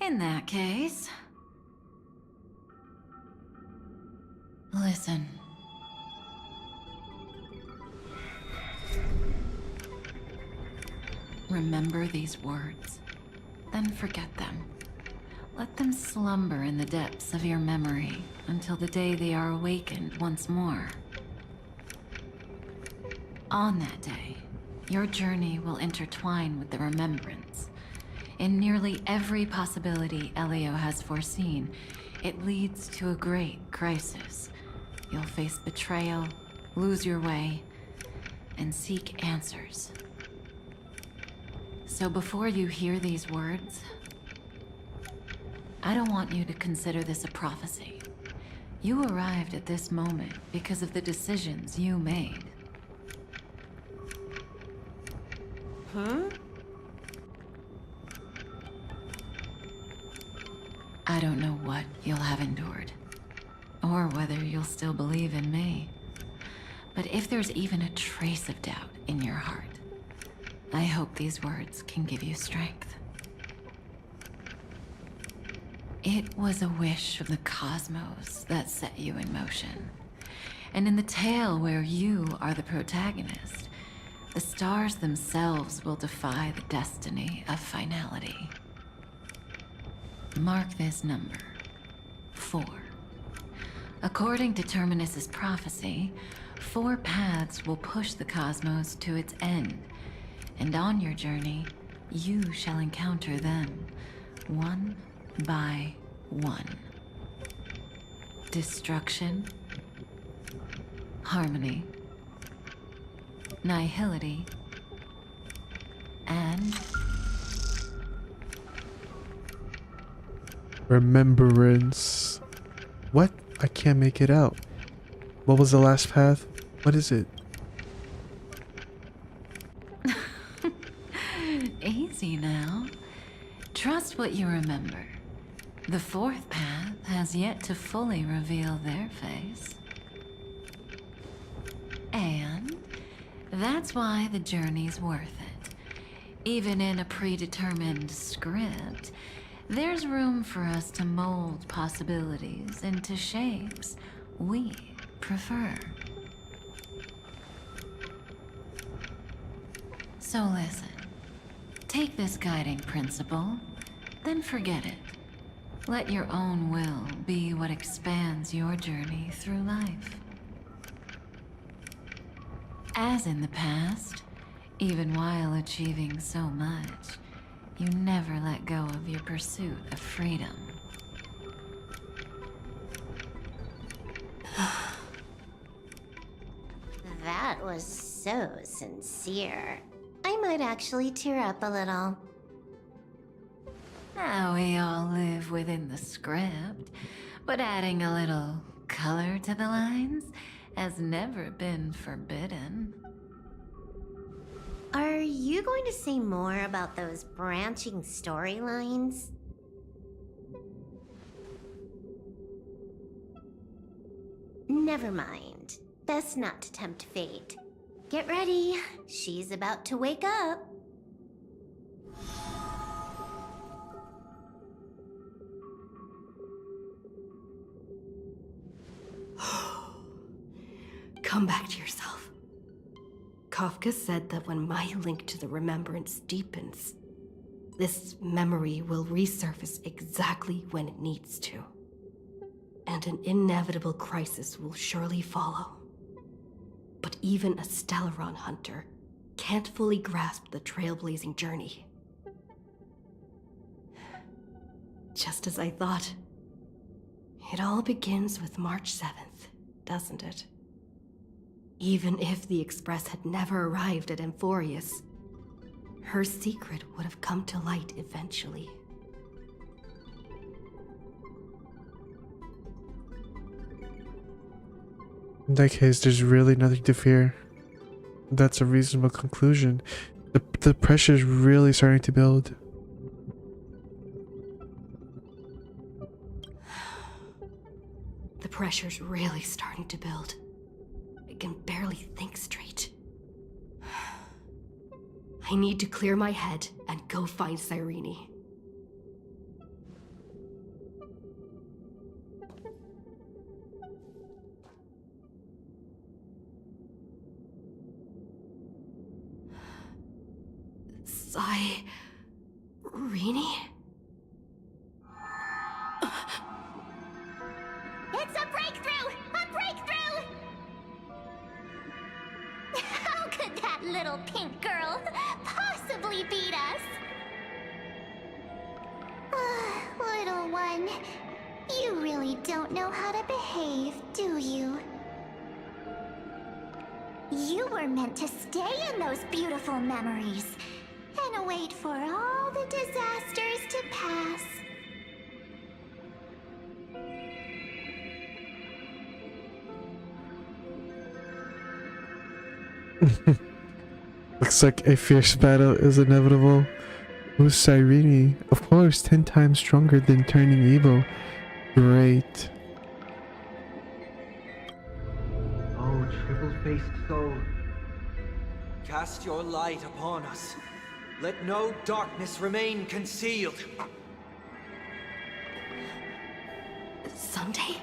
In that case... Listen. Remember these words, then forget them. Let them slumber in the depths of your memory until the day they are awakened once more. On that day, your journey will intertwine with the remembrance. In nearly every possibility Elio has foreseen, it leads to a great crisis. You'll face betrayal, lose your way, and seek answers. So before you hear these words, I don't want you to consider this a prophecy. You arrived at this moment because of the decisions you made. Huh? I don't know what you'll have endured, or whether you'll still believe in me. But if there's even a trace of doubt in your heart, I hope these words can give you strength. It was a wish of the cosmos that set you in motion. And in the tale where you are the protagonist, the stars themselves will defy the destiny of finality. Mark this number, 4. According to Terminus's prophecy, 4 paths will push the cosmos to its end, and on your journey, you shall encounter them, one by one. Destruction, harmony, nihility, and remembrance. What? I can't make it out. What was the last path? What is it? Easy now. Trust what you remember. The 4th path has yet to fully reveal their face. And that's why the journey's worth it. Even in a predetermined script, there's room for us to mold possibilities into shapes we prefer. So listen, take this guiding principle, then forget it. Let your own will be what expands your journey through life. As in the past, even while achieving so much, you never let go of your pursuit of freedom. That was so sincere. I might actually tear up a little. Now we all live within the script, but adding a little color to the lines has never been forbidden. Are you going to say more about those branching storylines? Never mind. Best not to tempt fate. Get ready. She's about to wake up. Come back to yourself. Kafka said that when my link to the remembrance deepens, this memory will resurface exactly when it needs to. And an inevitable crisis will surely follow. But even a Stellaron hunter can't fully grasp the trailblazing journey. Just as I thought. It all begins with March 7th, doesn't it? Even if the Express had never arrived at Amphoreus, her secret would have come to light eventually. In that case, there's really nothing to fear. That's a reasonable conclusion. The pressure's really starting to build. The pressure's really starting to build. I can barely think straight. I need to clear my head and go find Cyrene. Cyrene? It's a breakthrough! A breakthrough! How could that little pink girl possibly beat us? Little one, You really don't know how to behave, do you? You were meant to stay in those beautiful memories and wait for all the disasters to pass. Looks like a fierce battle is inevitable. Who's Cyrene? Of course, 10 times stronger than turning evil. Great. Oh, triple-faced soul. Cast your light upon us. Let no darkness remain concealed. Someday?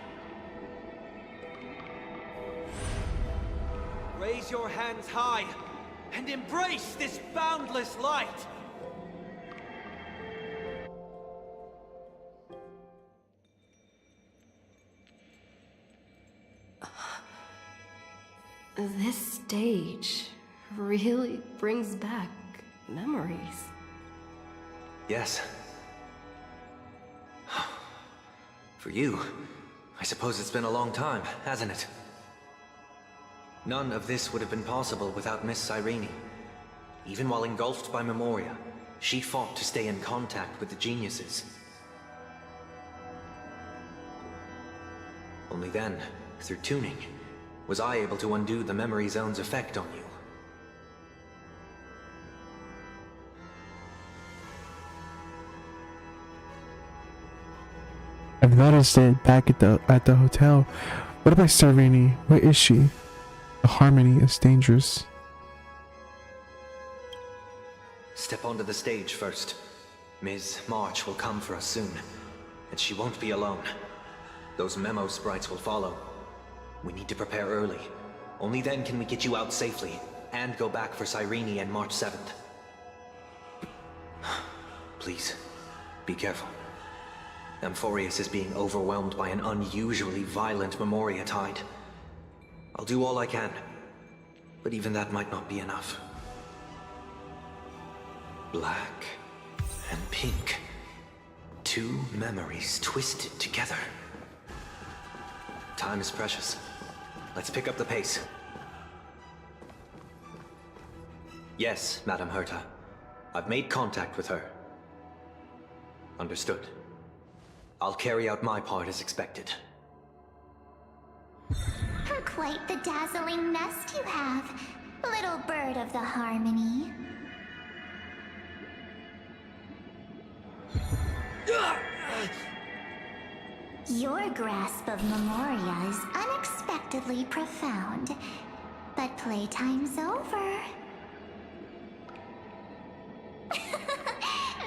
Raise your hands high and embrace this boundless light. This stage really brings back memories. Yes. For you, I suppose it's been a long time, hasn't it? None of this would have been possible without Miss Cyrene. Even while engulfed by Memoria, she fought to stay in contact with the geniuses. Only then, through tuning, was I able to undo the memory zone's effect on you. I've noticed it back at the hotel. What about Cyrene? Where is she? The harmony is dangerous. Step onto the stage first. Ms. March will come for us soon, and she won't be alone. Those memo sprites will follow. We need to prepare early. Only then can we get you out safely, and go back for Cyrene and March 7th. Please, be careful. Amphoreus is being overwhelmed by an unusually violent Memoria tide. I'll do all I can, but even that might not be enough. Black and pink. Two memories twisted together. Time is precious. Let's pick up the pace. Yes, Madam Herta. I've made contact with her. Understood. I'll carry out my part as expected. Quite the dazzling nest you have, little bird of the harmony. Your grasp of Memoria is unexpectedly profound, but playtime's over.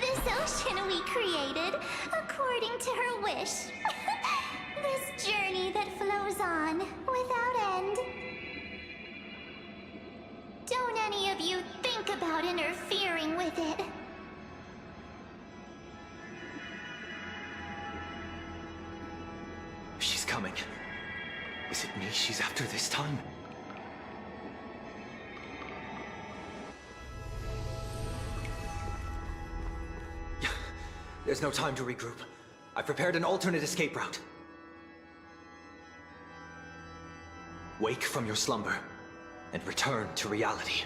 This ocean we created, according to her wish. This journey that flows on, without end. Don't any of you think about interfering with it. She's coming. Is it me she's after this time? There's no time to regroup. I've prepared an alternate escape route. Wake from your slumber and return to reality.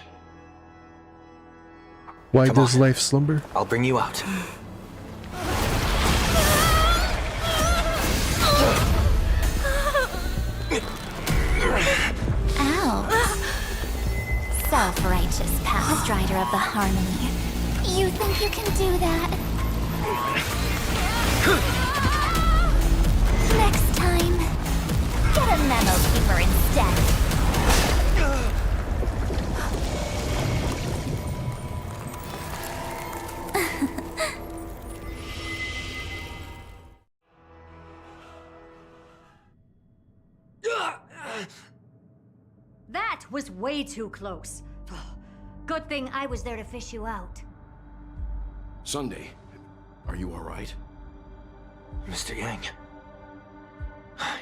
Why Come does on. life slumber? I'll bring you out. Ow. Self-righteous past rider of the harmony. You think you can do that? Next time, get a memo keeper instead. That was way too close. Good thing I was there to fish you out. Sunday, are you all right? Mr. Yang. I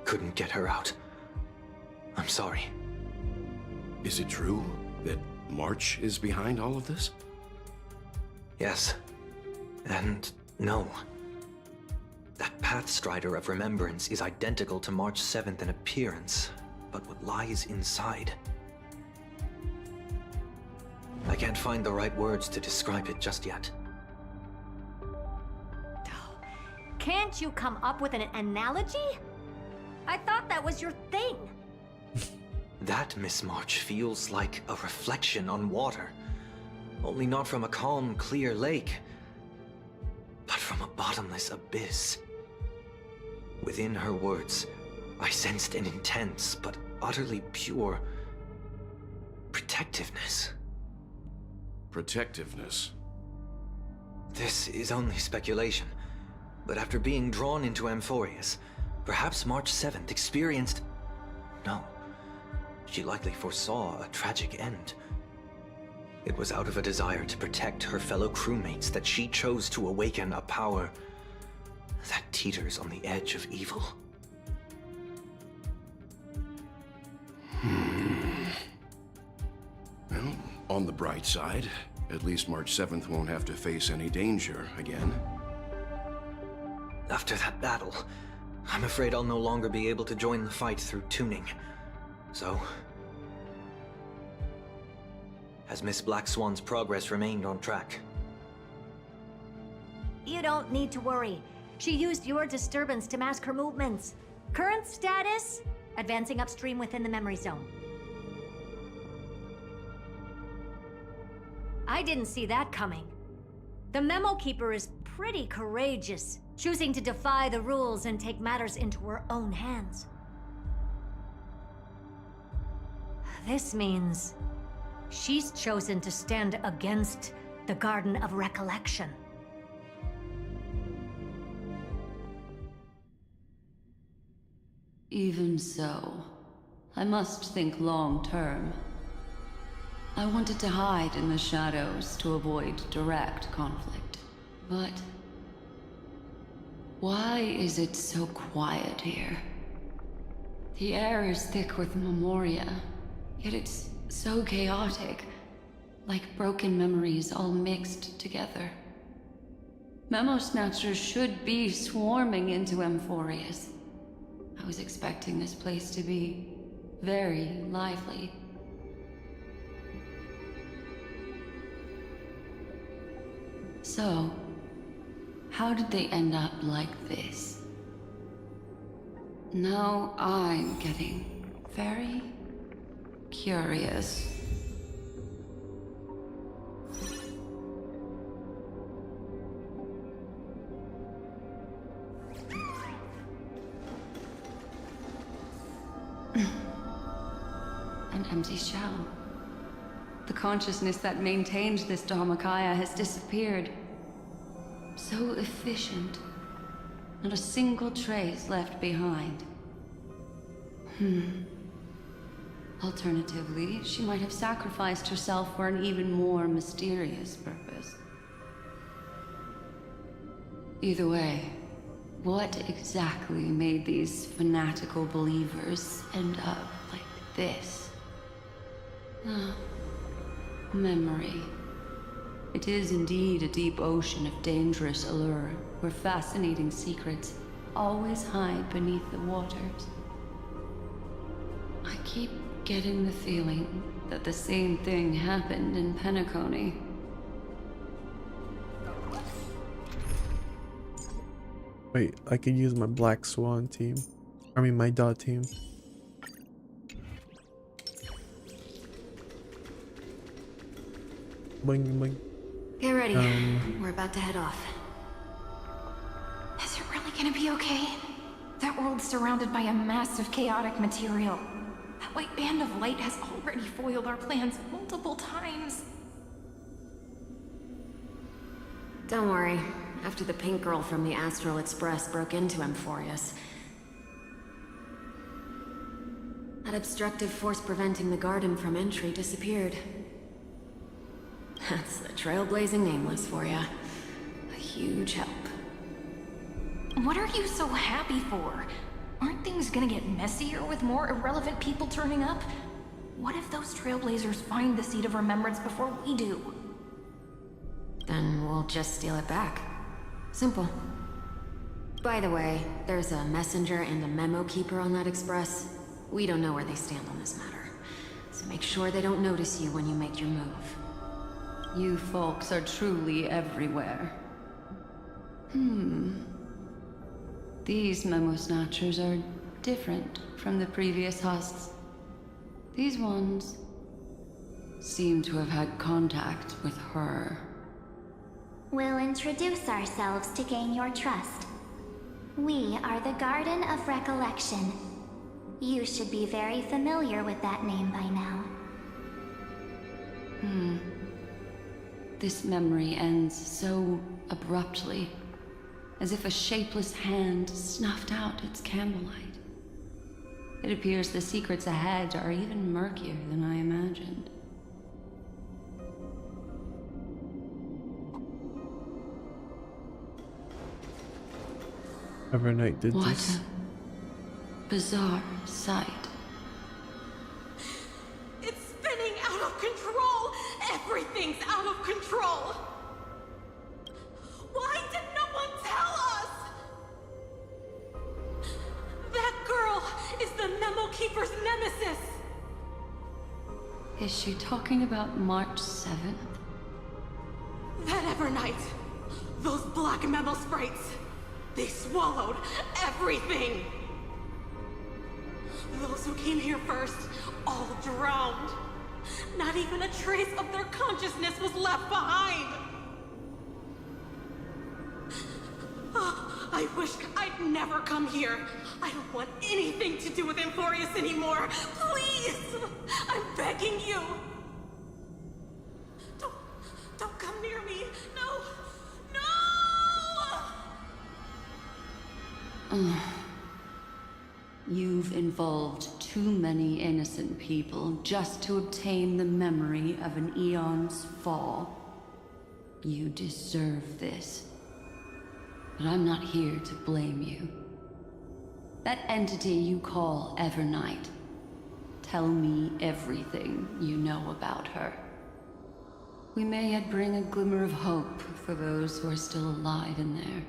couldn't get her out. I'm sorry. Is it true that March is behind all of this? Yes. And no. That That Pathstrider of Remembrance is identical to March 7th in appearance, but what lies inside? I can't find the right words to describe it just yet. Can't you come up with an analogy? I thought that was your thing. That, Miss March, feels like a reflection on water. Only not from a calm, clear lake, but from a bottomless abyss. Within her words, I sensed an intense but utterly pure protectiveness. Protectiveness? This is only speculation, but after being drawn into Amphoreus, perhaps March 7th experienced... No, she likely foresaw a tragic end. It was out of a desire to protect her fellow crewmates that she chose to awaken a power that teeters on the edge of evil. Well, on the bright side, at least March 7th won't have to face any danger again. After that battle, I'm afraid I'll no longer be able to join the fight through tuning. So... has Miss Black Swan's progress remained on track? You don't need to worry. She used your disturbance to mask her movements. Current status? Advancing upstream within the memory zone. I didn't see that coming. The Memo Keeper is pretty courageous, choosing to defy the rules and take matters into her own hands. This means she's chosen to stand against the Garden of Recollection. Even so, I must think long term. I wanted to hide in the shadows to avoid direct conflict. But why is it so quiet here? The air is thick with memoria, yet it's so chaotic, like broken memories all mixed together. Memo Snatchers should be swarming into Amphoreus. I was expecting this place to be very lively. So, how did they end up like this? Now I'm getting very curious. An empty shell. The consciousness that maintained this Dharmakaya has disappeared. So efficient. Not a single trace left behind. Alternatively, she might have sacrificed herself for an even more mysterious purpose. Either way, what exactly made these fanatical believers end up like this? Memory. It is indeed a deep ocean of dangerous allure, where fascinating secrets always hide beneath the waters. I keep getting the feeling that the same thing happened in Penacony. Wait, I could use my Black Swan team. I mean, my dot team. Boing, boing. Get ready. We're about to head off. Is it really gonna be okay? That world's surrounded by a massive chaotic material. That white band of light has already foiled our plans multiple times. Don't worry. After the pink girl from the Astral Express broke into Amphoreus, that obstructive force preventing the garden from entry disappeared. That's the trailblazing nameless for ya. A huge help. What are you so happy for? Aren't things gonna get messier with more irrelevant people turning up? What if those trailblazers find the Seed of Remembrance before we do? Then we'll just steal it back. Simple. By the way, there's a messenger and a memo keeper on that express. We don't know where they stand on this matter. So make sure they don't notice you when you make your move. You folks are truly everywhere. These memo snatchers are different from the previous husks. These ones seem to have had contact with her. We'll introduce ourselves to gain your trust. We are the Garden of Recollection. You should be very familiar with that name by now. This memory ends so abruptly, as if a shapeless hand snuffed out its candlelight. It appears the secrets ahead are even murkier than I imagined. Evernight did What this. a bizarre sight. It's spinning out of control! Everything's out of control! Why did no one tell us? That girl is the Memo Keeper's nemesis! Is she talking about March 7th? That Evernight! Those black memo sprites! They swallowed everything! Those who came here first, all drowned. Not even a trace of their consciousness was left behind! I wish I'd never come here. I don't want anything to do with Amphoreus anymore. Please! I'm begging you! Don't come near me! No! No! You've involved too many innocent people just to obtain the memory of an eon's fall. You deserve this. But I'm not here to blame you. That entity you call Evernight. Tell me everything you know about her. We may yet bring a glimmer of hope for those who are still alive in there.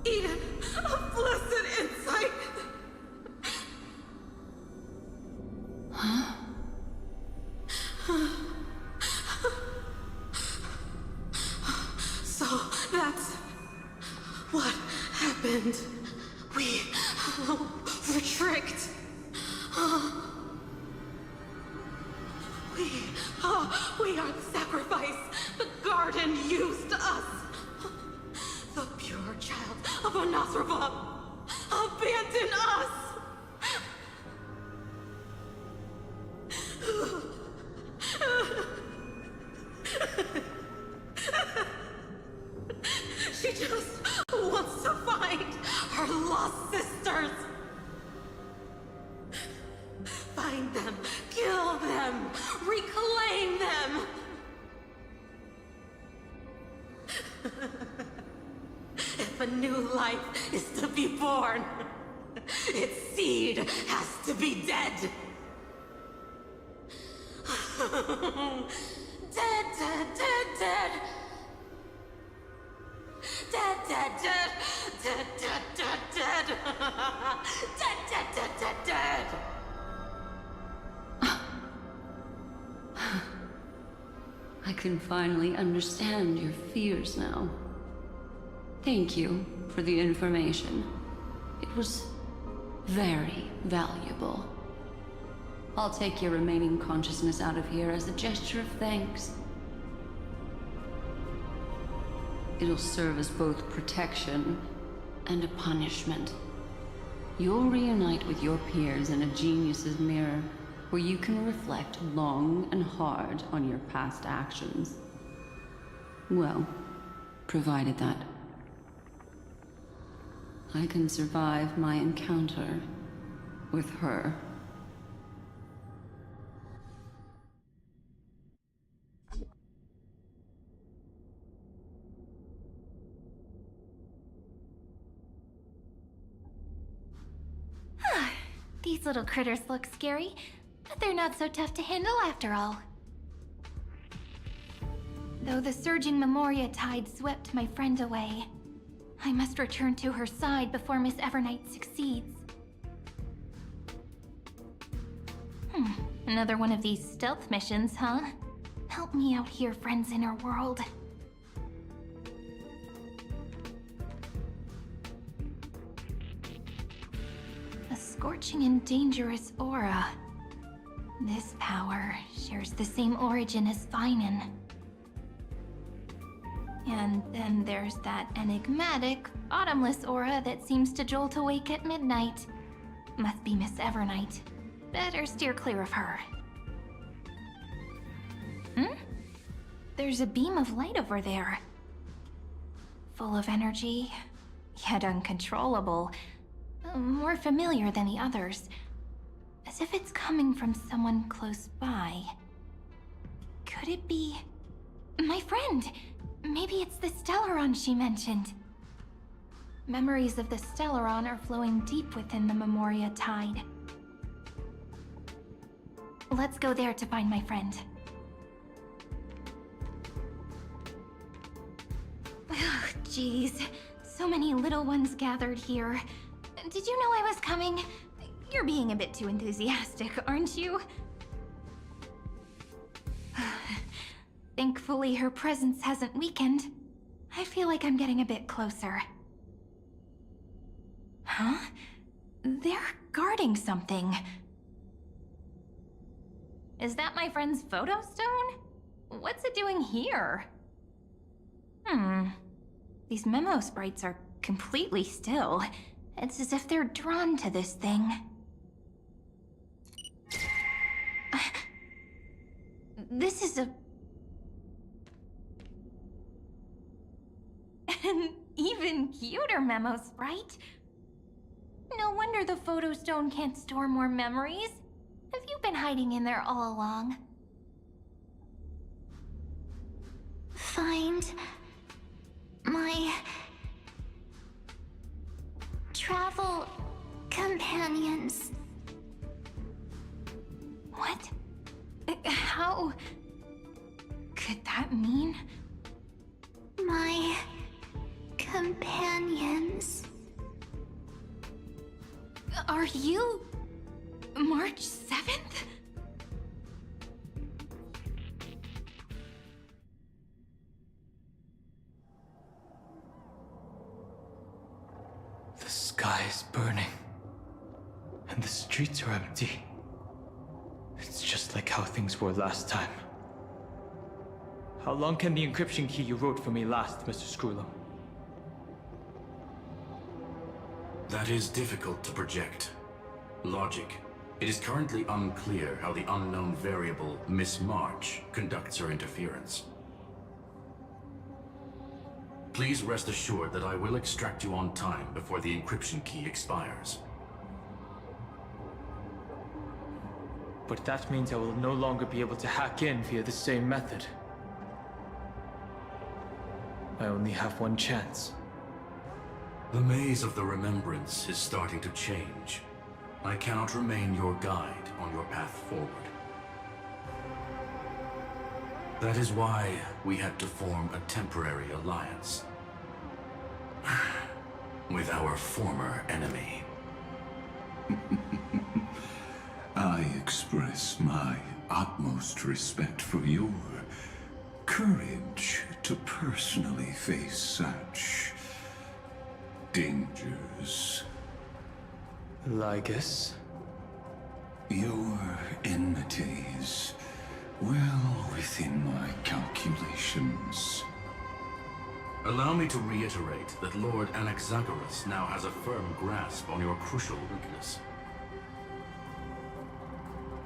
Eden, a blessed insight! Huh? So that's what happened. We were tricked. We are the sacrifice. The garden used us. The pure child of Anasrava abandoned us. She just wants to find her lost sisters. Find them, kill them, reclaim them. If a new life is to be born, its seed has to be dead. Dead, dead, dead, dead. Dead, dead, dead. Dead, dead, dead, dead. Dead, dead, dead, dead, dead. I can finally understand your fears now. Thank you for the information. It was very valuable. I'll take your remaining consciousness out of here as a gesture of thanks. It'll serve as both protection and a punishment. You'll reunite with your peers in a genius's mirror, where you can reflect long and hard on your past actions. Well, provided that I can survive my encounter with her. These little critters look scary, They're not so tough to handle after all. Though the surging Memoria tide swept my friend away, I must return to her side before Miss Evernight succeeds. Another one of these stealth missions, huh? Help me out here, friends in her world. A scorching and dangerous aura. This power shares the same origin as Finan. And then there's that enigmatic, bottomless aura that seems to jolt awake at midnight. Must be Miss Evernight. Better steer clear of her. There's a beam of light over there. Full of energy, yet uncontrollable. More familiar than the others. As if it's coming from someone close by. Could it be... my friend? Maybe it's the Stellaron she mentioned. Memories of the Stellaron are flowing deep within the Memoria tide. Let's go there to find my friend. Ugh, jeez. So many little ones gathered here. Did you know I was coming? You're being a bit too enthusiastic, aren't you? Thankfully, her presence hasn't weakened. I feel like I'm getting a bit closer. Huh? They're guarding something. Is that my friend's photo stone? What's it doing here? These memo sprites are completely still. It's as if they're drawn to this thing. This is an even cuter memo sprite. No wonder the photo stone can't store more memories. Have you been hiding in there all along? Find my travel companions. What? How could that mean? My companions. Are you March 7th? The sky is burning, and the streets are empty. It's just like how things were last time. How long can the encryption key you wrote for me last, Mr. Screwlum? That is difficult to project. Logic. It is currently unclear how the unknown variable, Miss March, conducts her interference. Please rest assured that I will extract you on time before the encryption key expires. But that means I will no longer be able to hack in via the same method. I only have one chance. The maze of the Remembrance is starting to change. I cannot remain your guide on your path forward. That is why we had to form a temporary alliance. With our former enemy. I express my utmost respect for your courage to personally face such dangers. Lygus? Your enmities, well within my calculations. Allow me to reiterate that Lord Anaxagoras now has a firm grasp on your crucial weakness.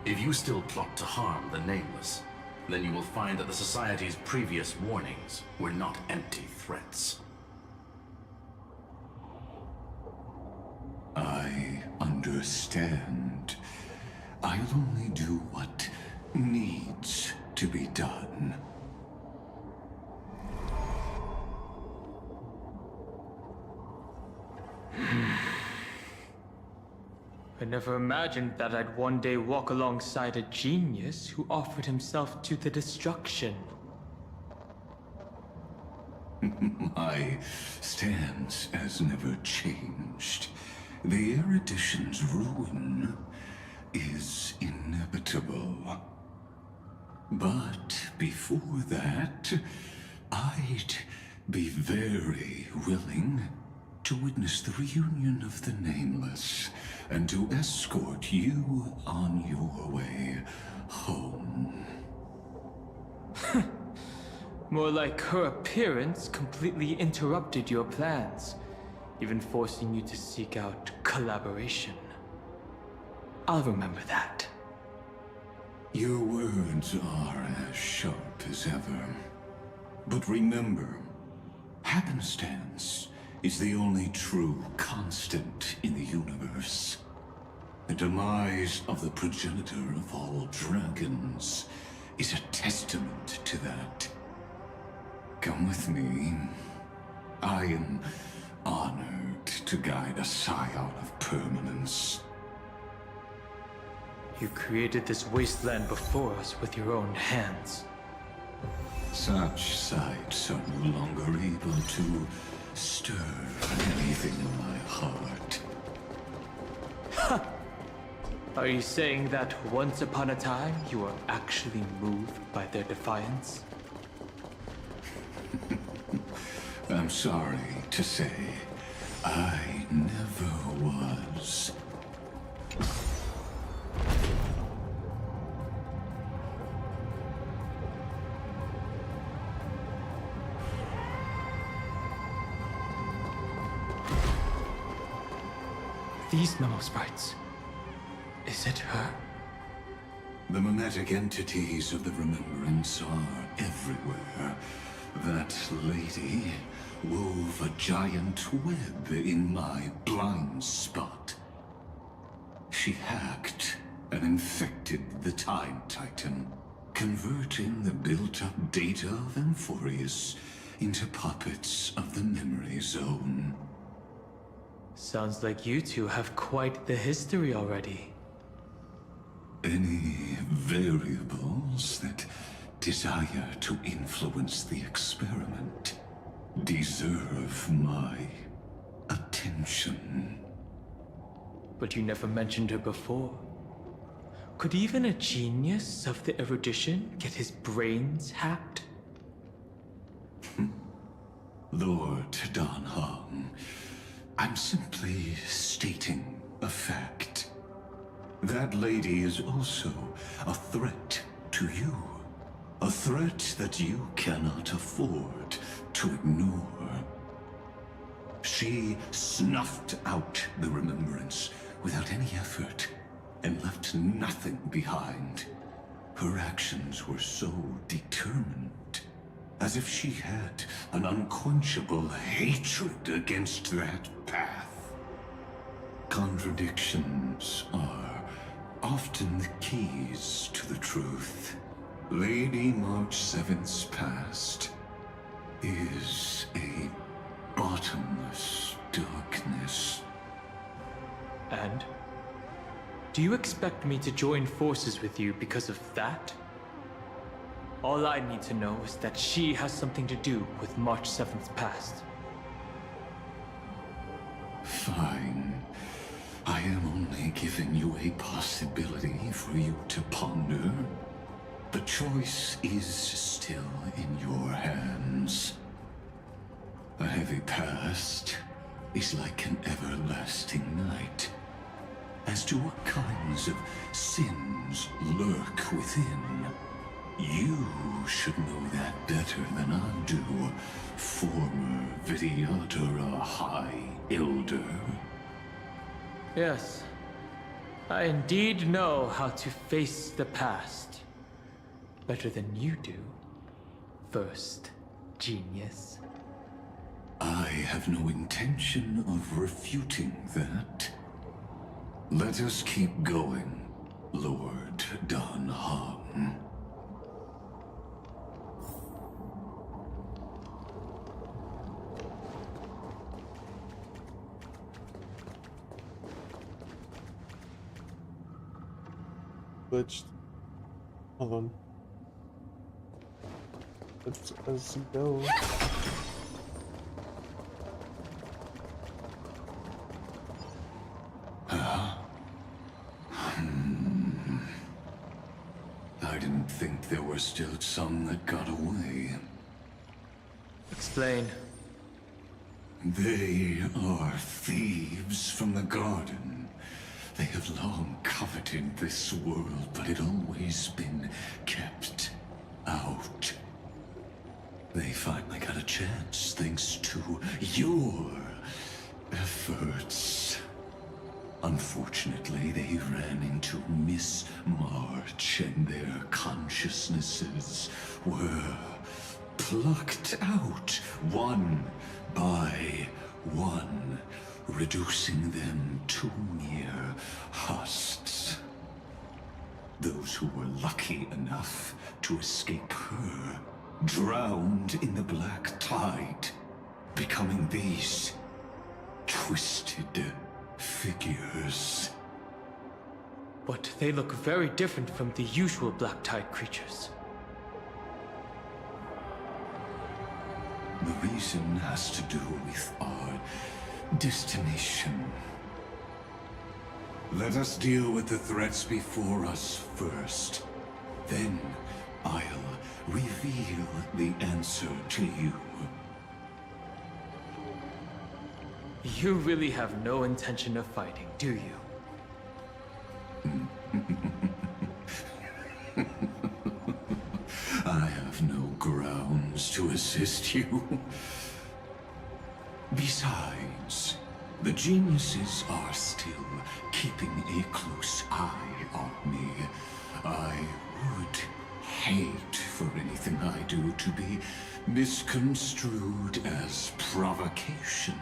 If you still plot to harm the Nameless, then you will find that the Society's previous warnings were not empty threats. I understand. I'll only do what needs to be done. I never imagined that I'd one day walk alongside a genius who offered himself to the destruction. My stance has never changed. The erudition's ruin is inevitable. But before that, I'd be very willing to witness the reunion of the Nameless and to escort you on your way home. More like her appearance completely interrupted your plans, even forcing you to seek out collaboration. I'll remember that. Your words are as sharp as ever. But remember, happenstance is the only true constant in the universe. The demise of the progenitor of all dragons is a testament to that. Come with me. I am honored to guide a scion of permanence. You created this wasteland before us with your own hands. Such sights are no longer able to stir anything in my heart. Ha! Are you saying that once upon a time you were actually moved by their defiance? I'm sorry to say, I never was. These memo sprites. Is it her? The mimetic entities of the Remembrance are everywhere. That lady wove a giant web in my blind spot. She hacked and infected the Time Titan, converting the built-up data of Amphoreus into puppets of the Memory Zone. Sounds like you two have quite the history already. Any variables that desire to influence the experiment deserve my attention. But you never mentioned her before. Could even a genius of the erudition get his brains hacked? Lord Dan Heng, I'm simply stating a fact. That lady is also a threat to you. A threat that you cannot afford to ignore. She snuffed out the Remembrance without any effort and left nothing behind. Her actions were so determined, as if she had an unquenchable hatred against that path. Contradictions are often the keys to the truth. Lady March 7th's past is a bottomless darkness. And? Do you expect me to join forces with you because of that? All I need to know is that she has something to do with March 7th's past. Fine. I am only giving you a possibility for you to ponder. The choice is still in your hands. A heavy past is like an everlasting night. As to what kinds of sins lurk within, you should know that better than I do, former Vidyadhara High Elder. Yes, I indeed know how to face the past. Better than you do. First, genius. I have no intention of refuting that. Let us keep going, Lord Dan Heng. glitched. Hold on. Let's go. I didn't think there were still some that got away. Explain. They are thieves from the garden. They have long coveted this world, but it always been kept out. They finally got a chance thanks to your efforts. Unfortunately, they ran into Miss March, and their consciousnesses were plucked out one by one, reducing them to mere husks. Those who were lucky enough to escape her drowned in the black tide, becoming these twisted figures. But they look very different from the usual black tide creatures. The reason has to do with our destination. Let us deal with the threats before us first. Then I'll reveal the answer to you. You really have no intention of fighting, do you? I have no grounds to assist you. Besides, the geniuses are still keeping a close eye on me. I would hate for anything I do to be misconstrued as provocation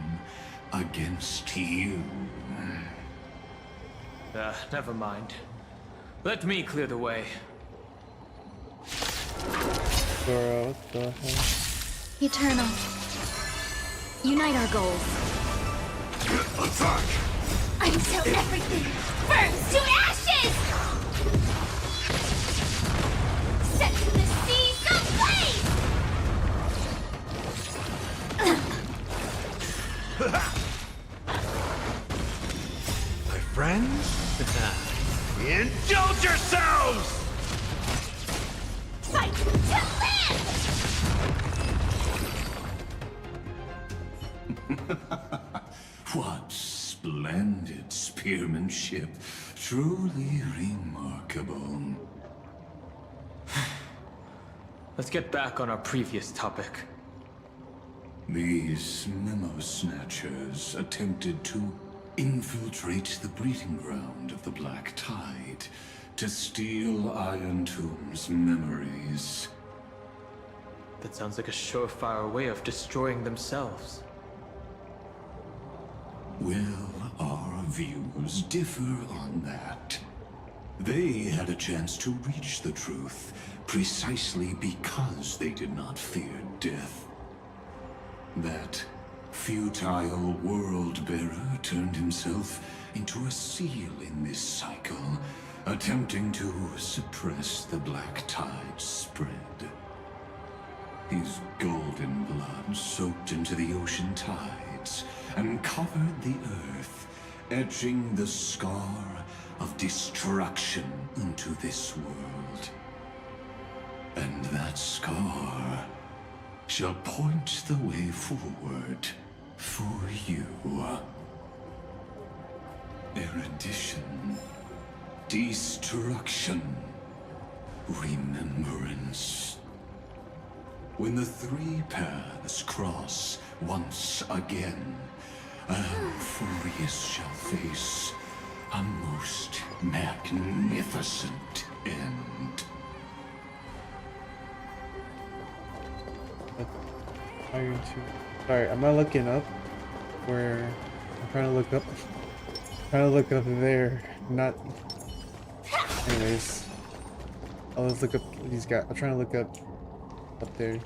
against you. Never mind. Let me clear the way. Dora, what the hell? Eternal. Unite our goals. Attack! Until everything burns to ashes! Set the seas ablaze! My friends? Indulge yourselves! Fight to live! What splendid spearmanship. Truly remarkable. Let's get back on our previous topic. These memo snatchers attempted to infiltrate the breeding ground of the Black Tide to steal Iron Tomb's memories. That sounds like a surefire way of destroying themselves. Well, our views differ on that. They had a chance to reach the truth precisely because they did not fear death. That futile world-bearer turned himself into a seal in this cycle, attempting to suppress the Black Tide's spread. His golden blood soaked into the ocean tides and covered the earth, etching the scar of destruction into this world. And that scar shall point the way forward for you. Erudition, destruction, remembrance. When the three paths cross once again, Amphoreus shall face a most magnificent end. Iron Tomb. Sorry, I'm not looking up where I'm trying to look up. Trying to look up there, not. Anyways, let's look up these guys. I'm trying to look up there.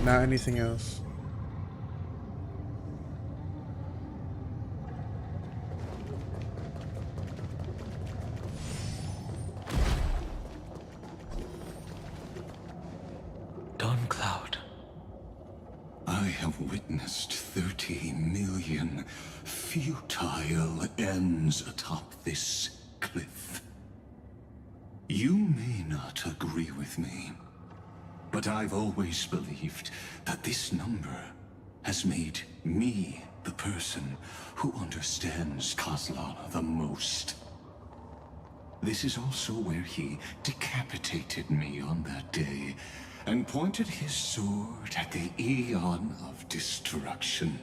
Not anything else. I have witnessed 30 million futile ends atop this cliff. You may not agree with me, but I've always believed that this number has made me the person who understands Kazlana the most. This is also where he decapitated me on that day and pointed his sword at the Eon of Destruction.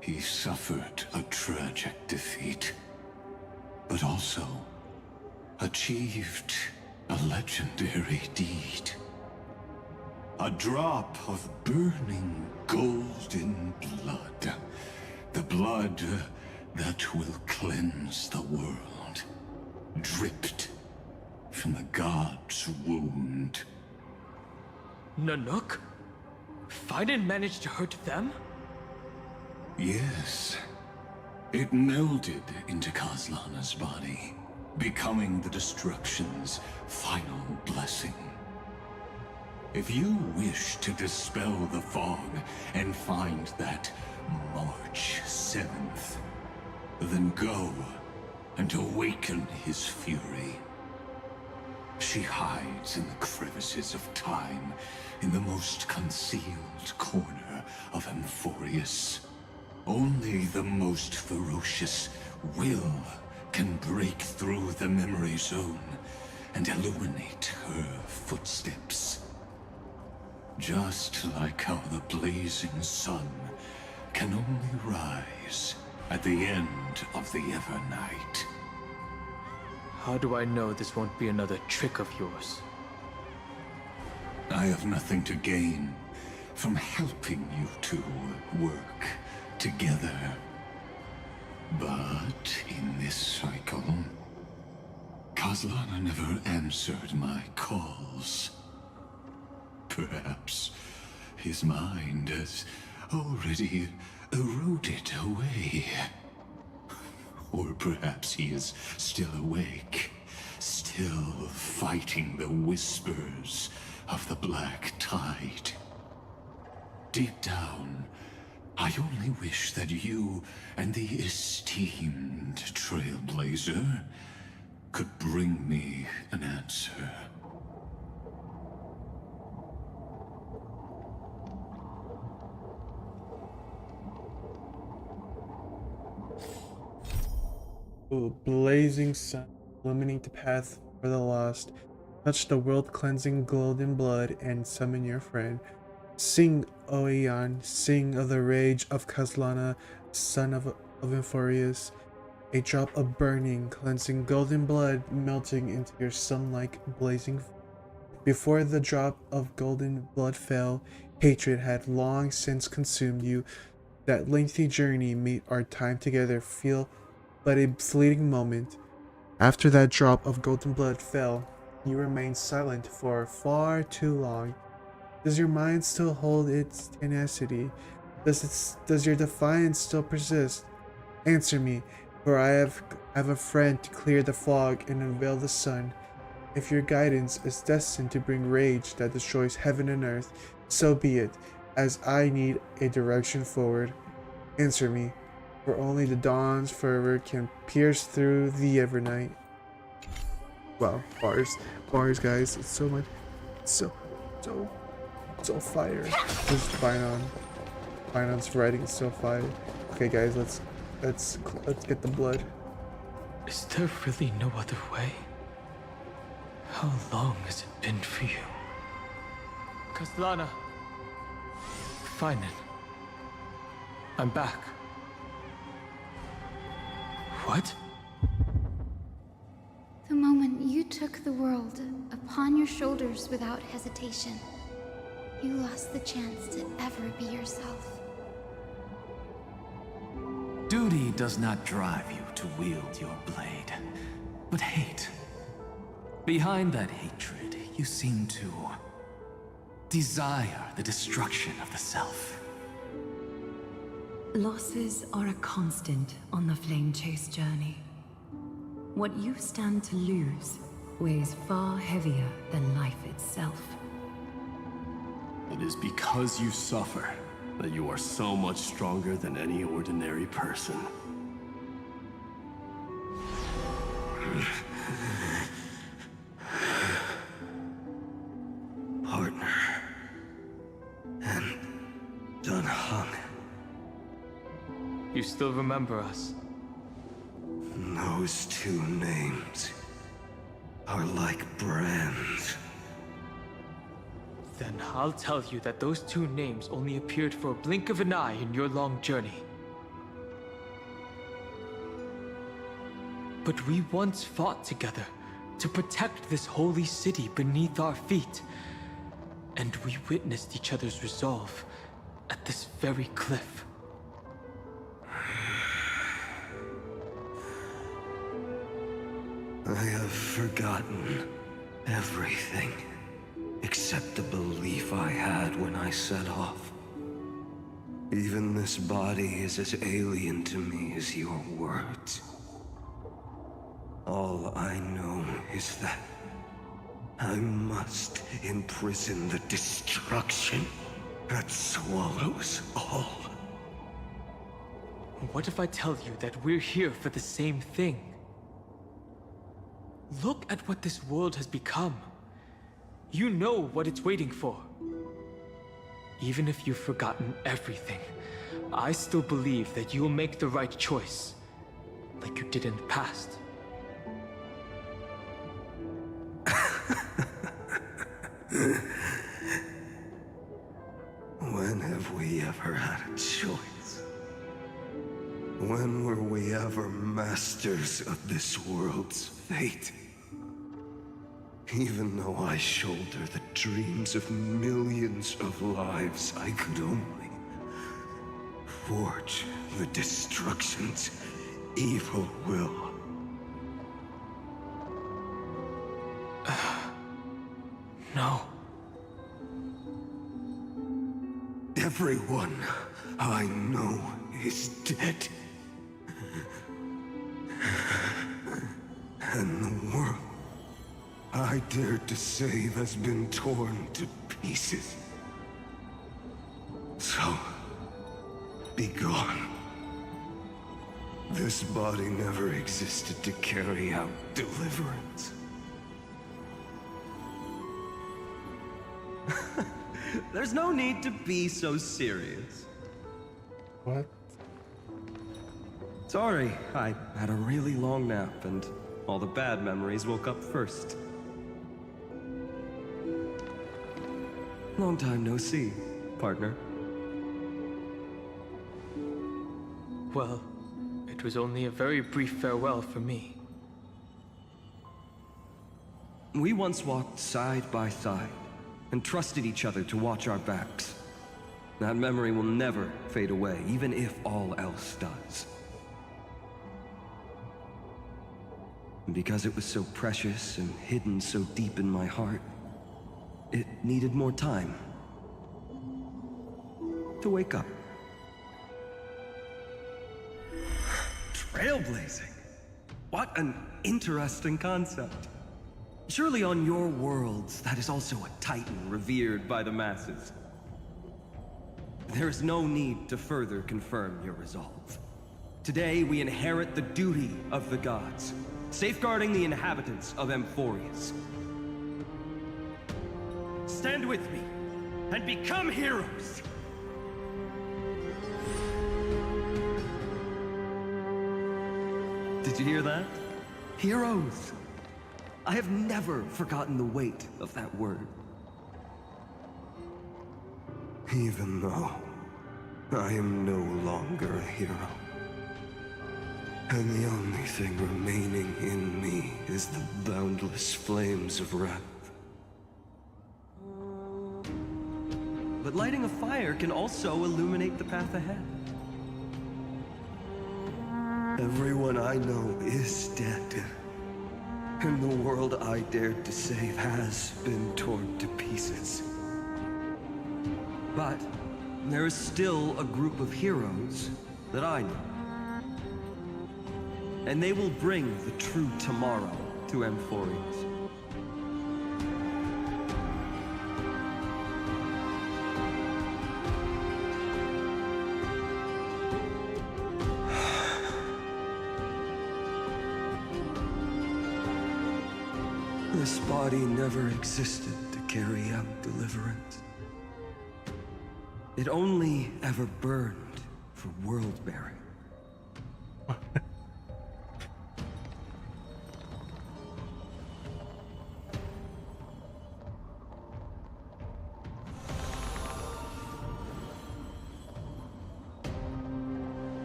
He suffered a tragic defeat, but also achieved a legendary deed. A drop of burning golden blood. The blood that will cleanse the world. Dripped from the god's wound. Nanook? Fiden managed to hurt them? Yes. It melded into Kazlana's body, becoming the Destruction's final blessing. If you wish to dispel the fog and find that March 7th, then go and awaken his fury. She hides in the crevices of time, in the most concealed corner of Amphoreus. Only the most ferocious will can break through the memory zone and illuminate her footsteps. Just like how the blazing sun can only rise at the end of the Evernight. How do I know this won't be another trick of yours? I have nothing to gain from helping you two work together. But in this cycle, Kazlana never answered my calls. Perhaps his mind has already eroded away. Or perhaps he is still awake, still fighting the whispers of the Black Tide. Deep down, I only wish that you and the esteemed Trailblazer could bring me an answer. Ooh, blazing sun, illuminate the path for the lost. Touch the world-cleansing golden blood and summon your friend. Sing, O Aeon, sing of the rage of Kazlana, son of Amphoreus. A drop of burning, cleansing golden blood melting into your sun-like blazing. Before the drop of golden blood fell, hatred had long since consumed you. That lengthy journey made our time together feel but a fleeting moment. After that drop of golden blood fell, you remained silent for far too long. Does your mind still hold its tenacity? Does your defiance still persist? Answer me, for I have a friend to clear the fog and unveil the sun. If your guidance is destined to bring rage that destroys heaven and earth, so be it, as I need a direction forward. Answer me, for only the dawn's fervor can pierce through the Evernight. Wow, bars, guys. It's so much, so fire. This Finon's writing is so fire. Okay, guys, let's get the blood. Is there really no other way? How long has it been for you? Kazlana. Finan. I'm back. What? The moment you took the world upon your shoulders without hesitation, you lost the chance to ever be yourself. Duty does not drive you to wield your blade, but hate. Behind that hatred, you seem to desire the destruction of the self. Losses are a constant on the Flame Chase journey. What you stand to lose weighs far heavier than life itself. It is because you suffer that you are so much stronger than any ordinary person. Partner. And Dan Heng. You still remember us? Those two names are like brands. Then I'll tell you that those two names only appeared for a blink of an eye in your long journey. But we once fought together to protect this holy city beneath our feet. And we witnessed each other's resolve at this very cliff. I have forgotten everything except the belief I had when I set off. Even this body is as alien to me as your words. All I know is that I must imprison the destruction that swallows all. What if I tell you that we're here for the same thing? Look at what this world has become. You know what it's waiting for. Even if you've forgotten everything, I still believe that you'll make the right choice, like you did in the past. When have we ever had a choice? When were we ever masters of this world's fate? Even though I shoulder the dreams of millions of lives, I could only forge the destruction's evil will. No. Everyone I know is dead. And the world I dared to save has been torn to pieces. So, be gone. This body never existed to carry out deliverance. There's no need to be so serious. What? Sorry, I had a really long nap and all the bad memories woke up first. Long time no see, partner. Well, it was only a very brief farewell for me. We once walked side by side and trusted each other to watch our backs. That memory will never fade away, even if all else does. And because it was so precious and hidden so deep in my heart, it needed more time to wake up. Trailblazing? What an interesting concept. Surely on your worlds, that is also a titan revered by the masses. There is no need to further confirm your resolve. Today, we inherit the duty of the gods, safeguarding the inhabitants of Amphoreus. Stand with me, and become heroes! Did you hear that? Heroes! I have never forgotten the weight of that word. Even though I am no longer a hero. And the only thing remaining in me is the boundless flames of wrath. But lighting a fire can also illuminate the path ahead. Everyone I know is dead. And the world I dared to save has been torn to pieces. But there is still a group of heroes that I know. And they will bring the true tomorrow to Amphoreus. This body never existed to carry out deliverance. It only ever burned for world-bearing.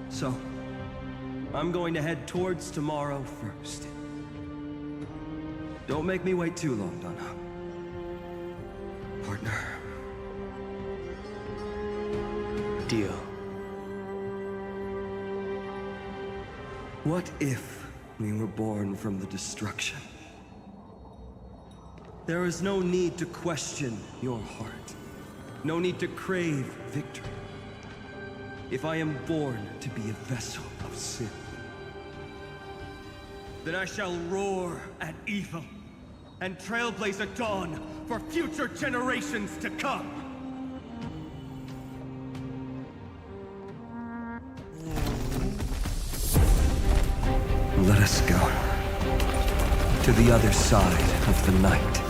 So, I'm going to head towards tomorrow first. Don't make me wait too long, Donna. Partner. Deal. What if we were born from the destruction? There is no need to question your heart. No need to crave victory. If I am born to be a vessel of sin, then I shall roar at evil and trailblaze a dawn for future generations to come. Let us go to the other side of the night.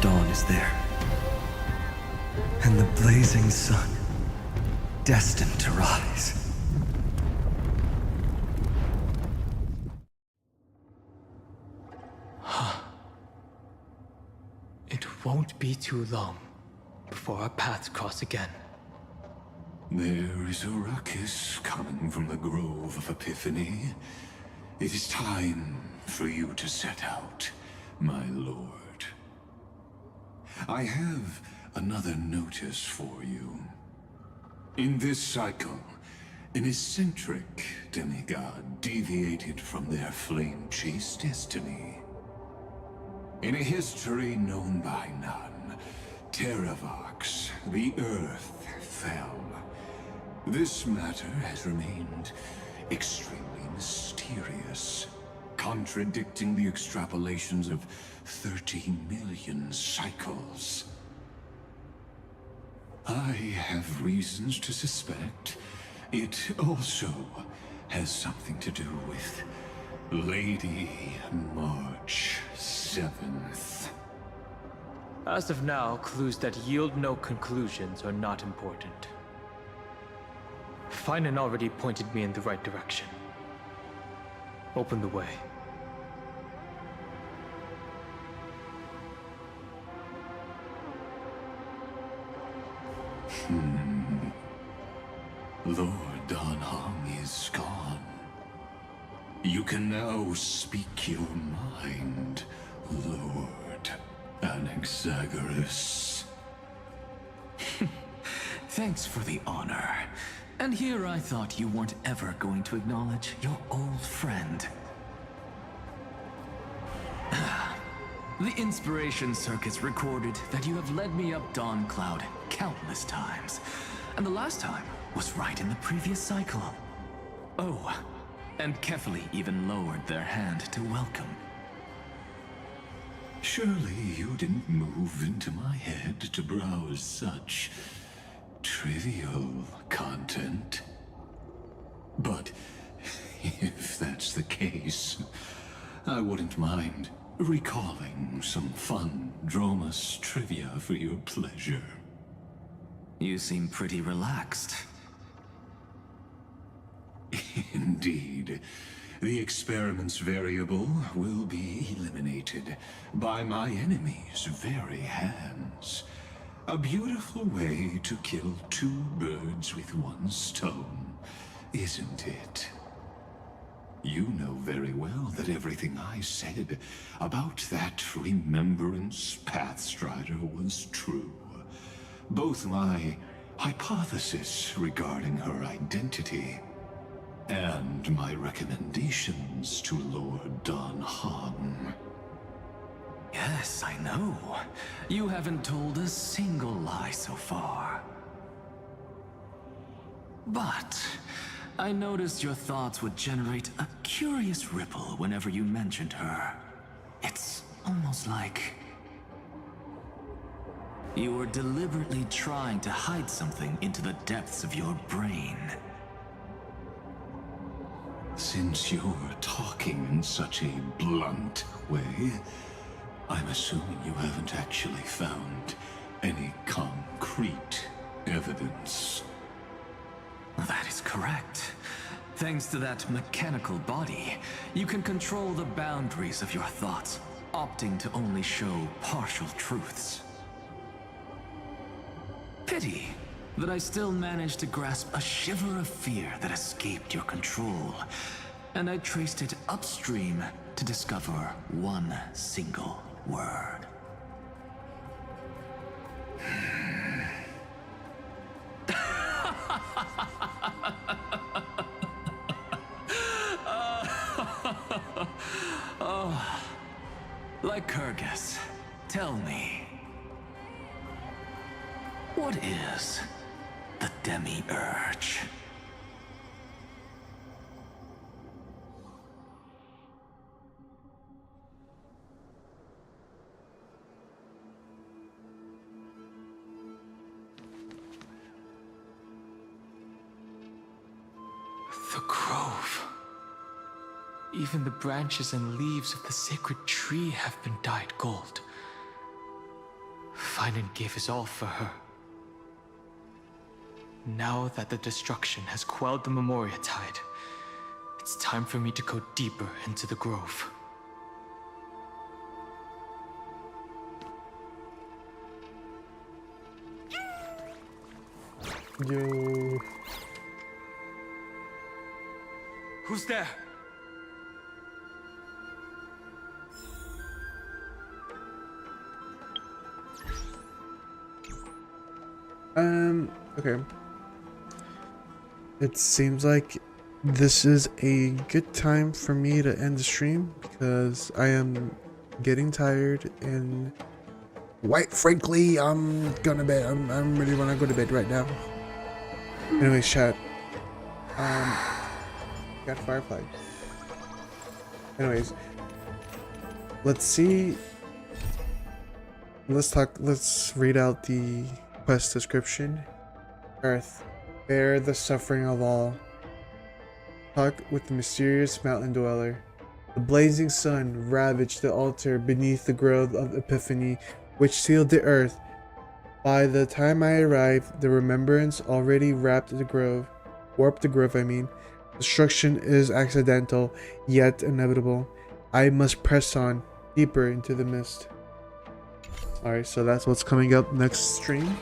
Dawn is there, and the blazing sun, destined to rise. It won't be too long before our paths cross again. There is a ruckus coming from the Grove of Epiphany. It is time for you to set out, my lord. I have another notice for you. In this cycle, an eccentric demigod deviated from their flame-chased destiny. In a history known by none, Terravox, the Earth, fell. This matter has remained extremely mysterious, contradicting the extrapolations of 30 million cycles. I have reasons to suspect it also has something to do with Lady March 7th. As of now, clues that yield no conclusions are not important. Finan already pointed me in the right direction. Open the way. Lord Don Hong is gone. You can now speak your mind, Lord Anaxagoras. Thanks for the honor. And here I thought you weren't ever going to acknowledge your old friend. The Inspiration Circuits recorded that you have led me up Dawn Cloud countless times. And the last time was right in the previous cycle. Oh, and Kefali even lowered their hand to welcome. Surely you didn't move into my head to browse such trivial content. But if that's the case, I wouldn't mind recalling some fun Dromus trivia for your pleasure. You seem pretty relaxed. Indeed. The experiment's variable will be eliminated by my enemy's very hands. A beautiful way to kill two birds with one stone, isn't it? You know very well that everything I said about that Remembrance Pathstrider was true. Both my hypothesis regarding her identity and my recommendations to Lord Don Hong. Yes, I know. You haven't told a single lie so far. But I noticed your thoughts would generate a curious ripple whenever you mentioned her. It's almost like you were deliberately trying to hide something into the depths of your brain. Since you're talking in such a blunt way, I'm assuming you haven't actually found any concrete evidence. That is correct. Thanks to that mechanical body, you can control the boundaries of your thoughts, opting to only show partial truths. Pity that I still managed to grasp a shiver of fear that escaped your control, and I traced it upstream to discover one single word. Oh, Lycurgus, tell me, what is the Demiurge? The grove. Even the branches and leaves of the sacred tree have been dyed gold. Finan gave his all for her. Now that the destruction has quelled the Memoria Tide, it's time for me to go deeper into the grove. Yo. Who's there? Okay. It seems like this is a good time for me to end the stream because I am getting tired and quite frankly, I'm gonna bed. I'm really wanna go to bed right now. Anyways, chat. Got Firefly. Anyways, let's see. Let's read out the quest description. Earth, bear the suffering of all. Talk with the mysterious mountain dweller. The blazing sun ravaged the altar beneath the grove of Epiphany, which sealed the earth. By the time I arrived, the remembrance already warped the grove. Destruction is accidental, yet inevitable. I must press on, deeper into the mist. Alright, so that's what's coming up next stream.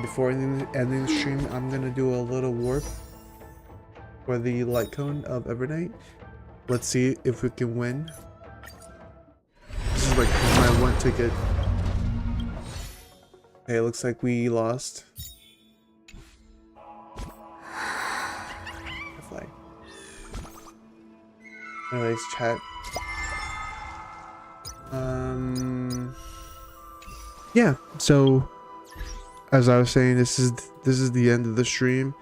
Before ending the stream, I'm gonna do a little warp for the light cone of Evernight. Let's see if we can win. This is like my one ticket. Okay, looks like we lost. Firefly. Anyways, chat. Yeah, so as I was saying, this is the end of the stream.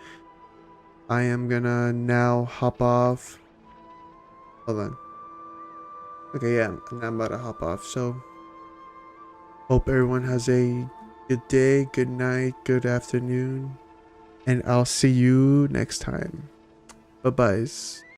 I am gonna now hop off. Hold on. Okay, yeah, I'm about to hop off. So hope everyone has a good day, good night, good afternoon, and I'll see you next time. Bye-byes.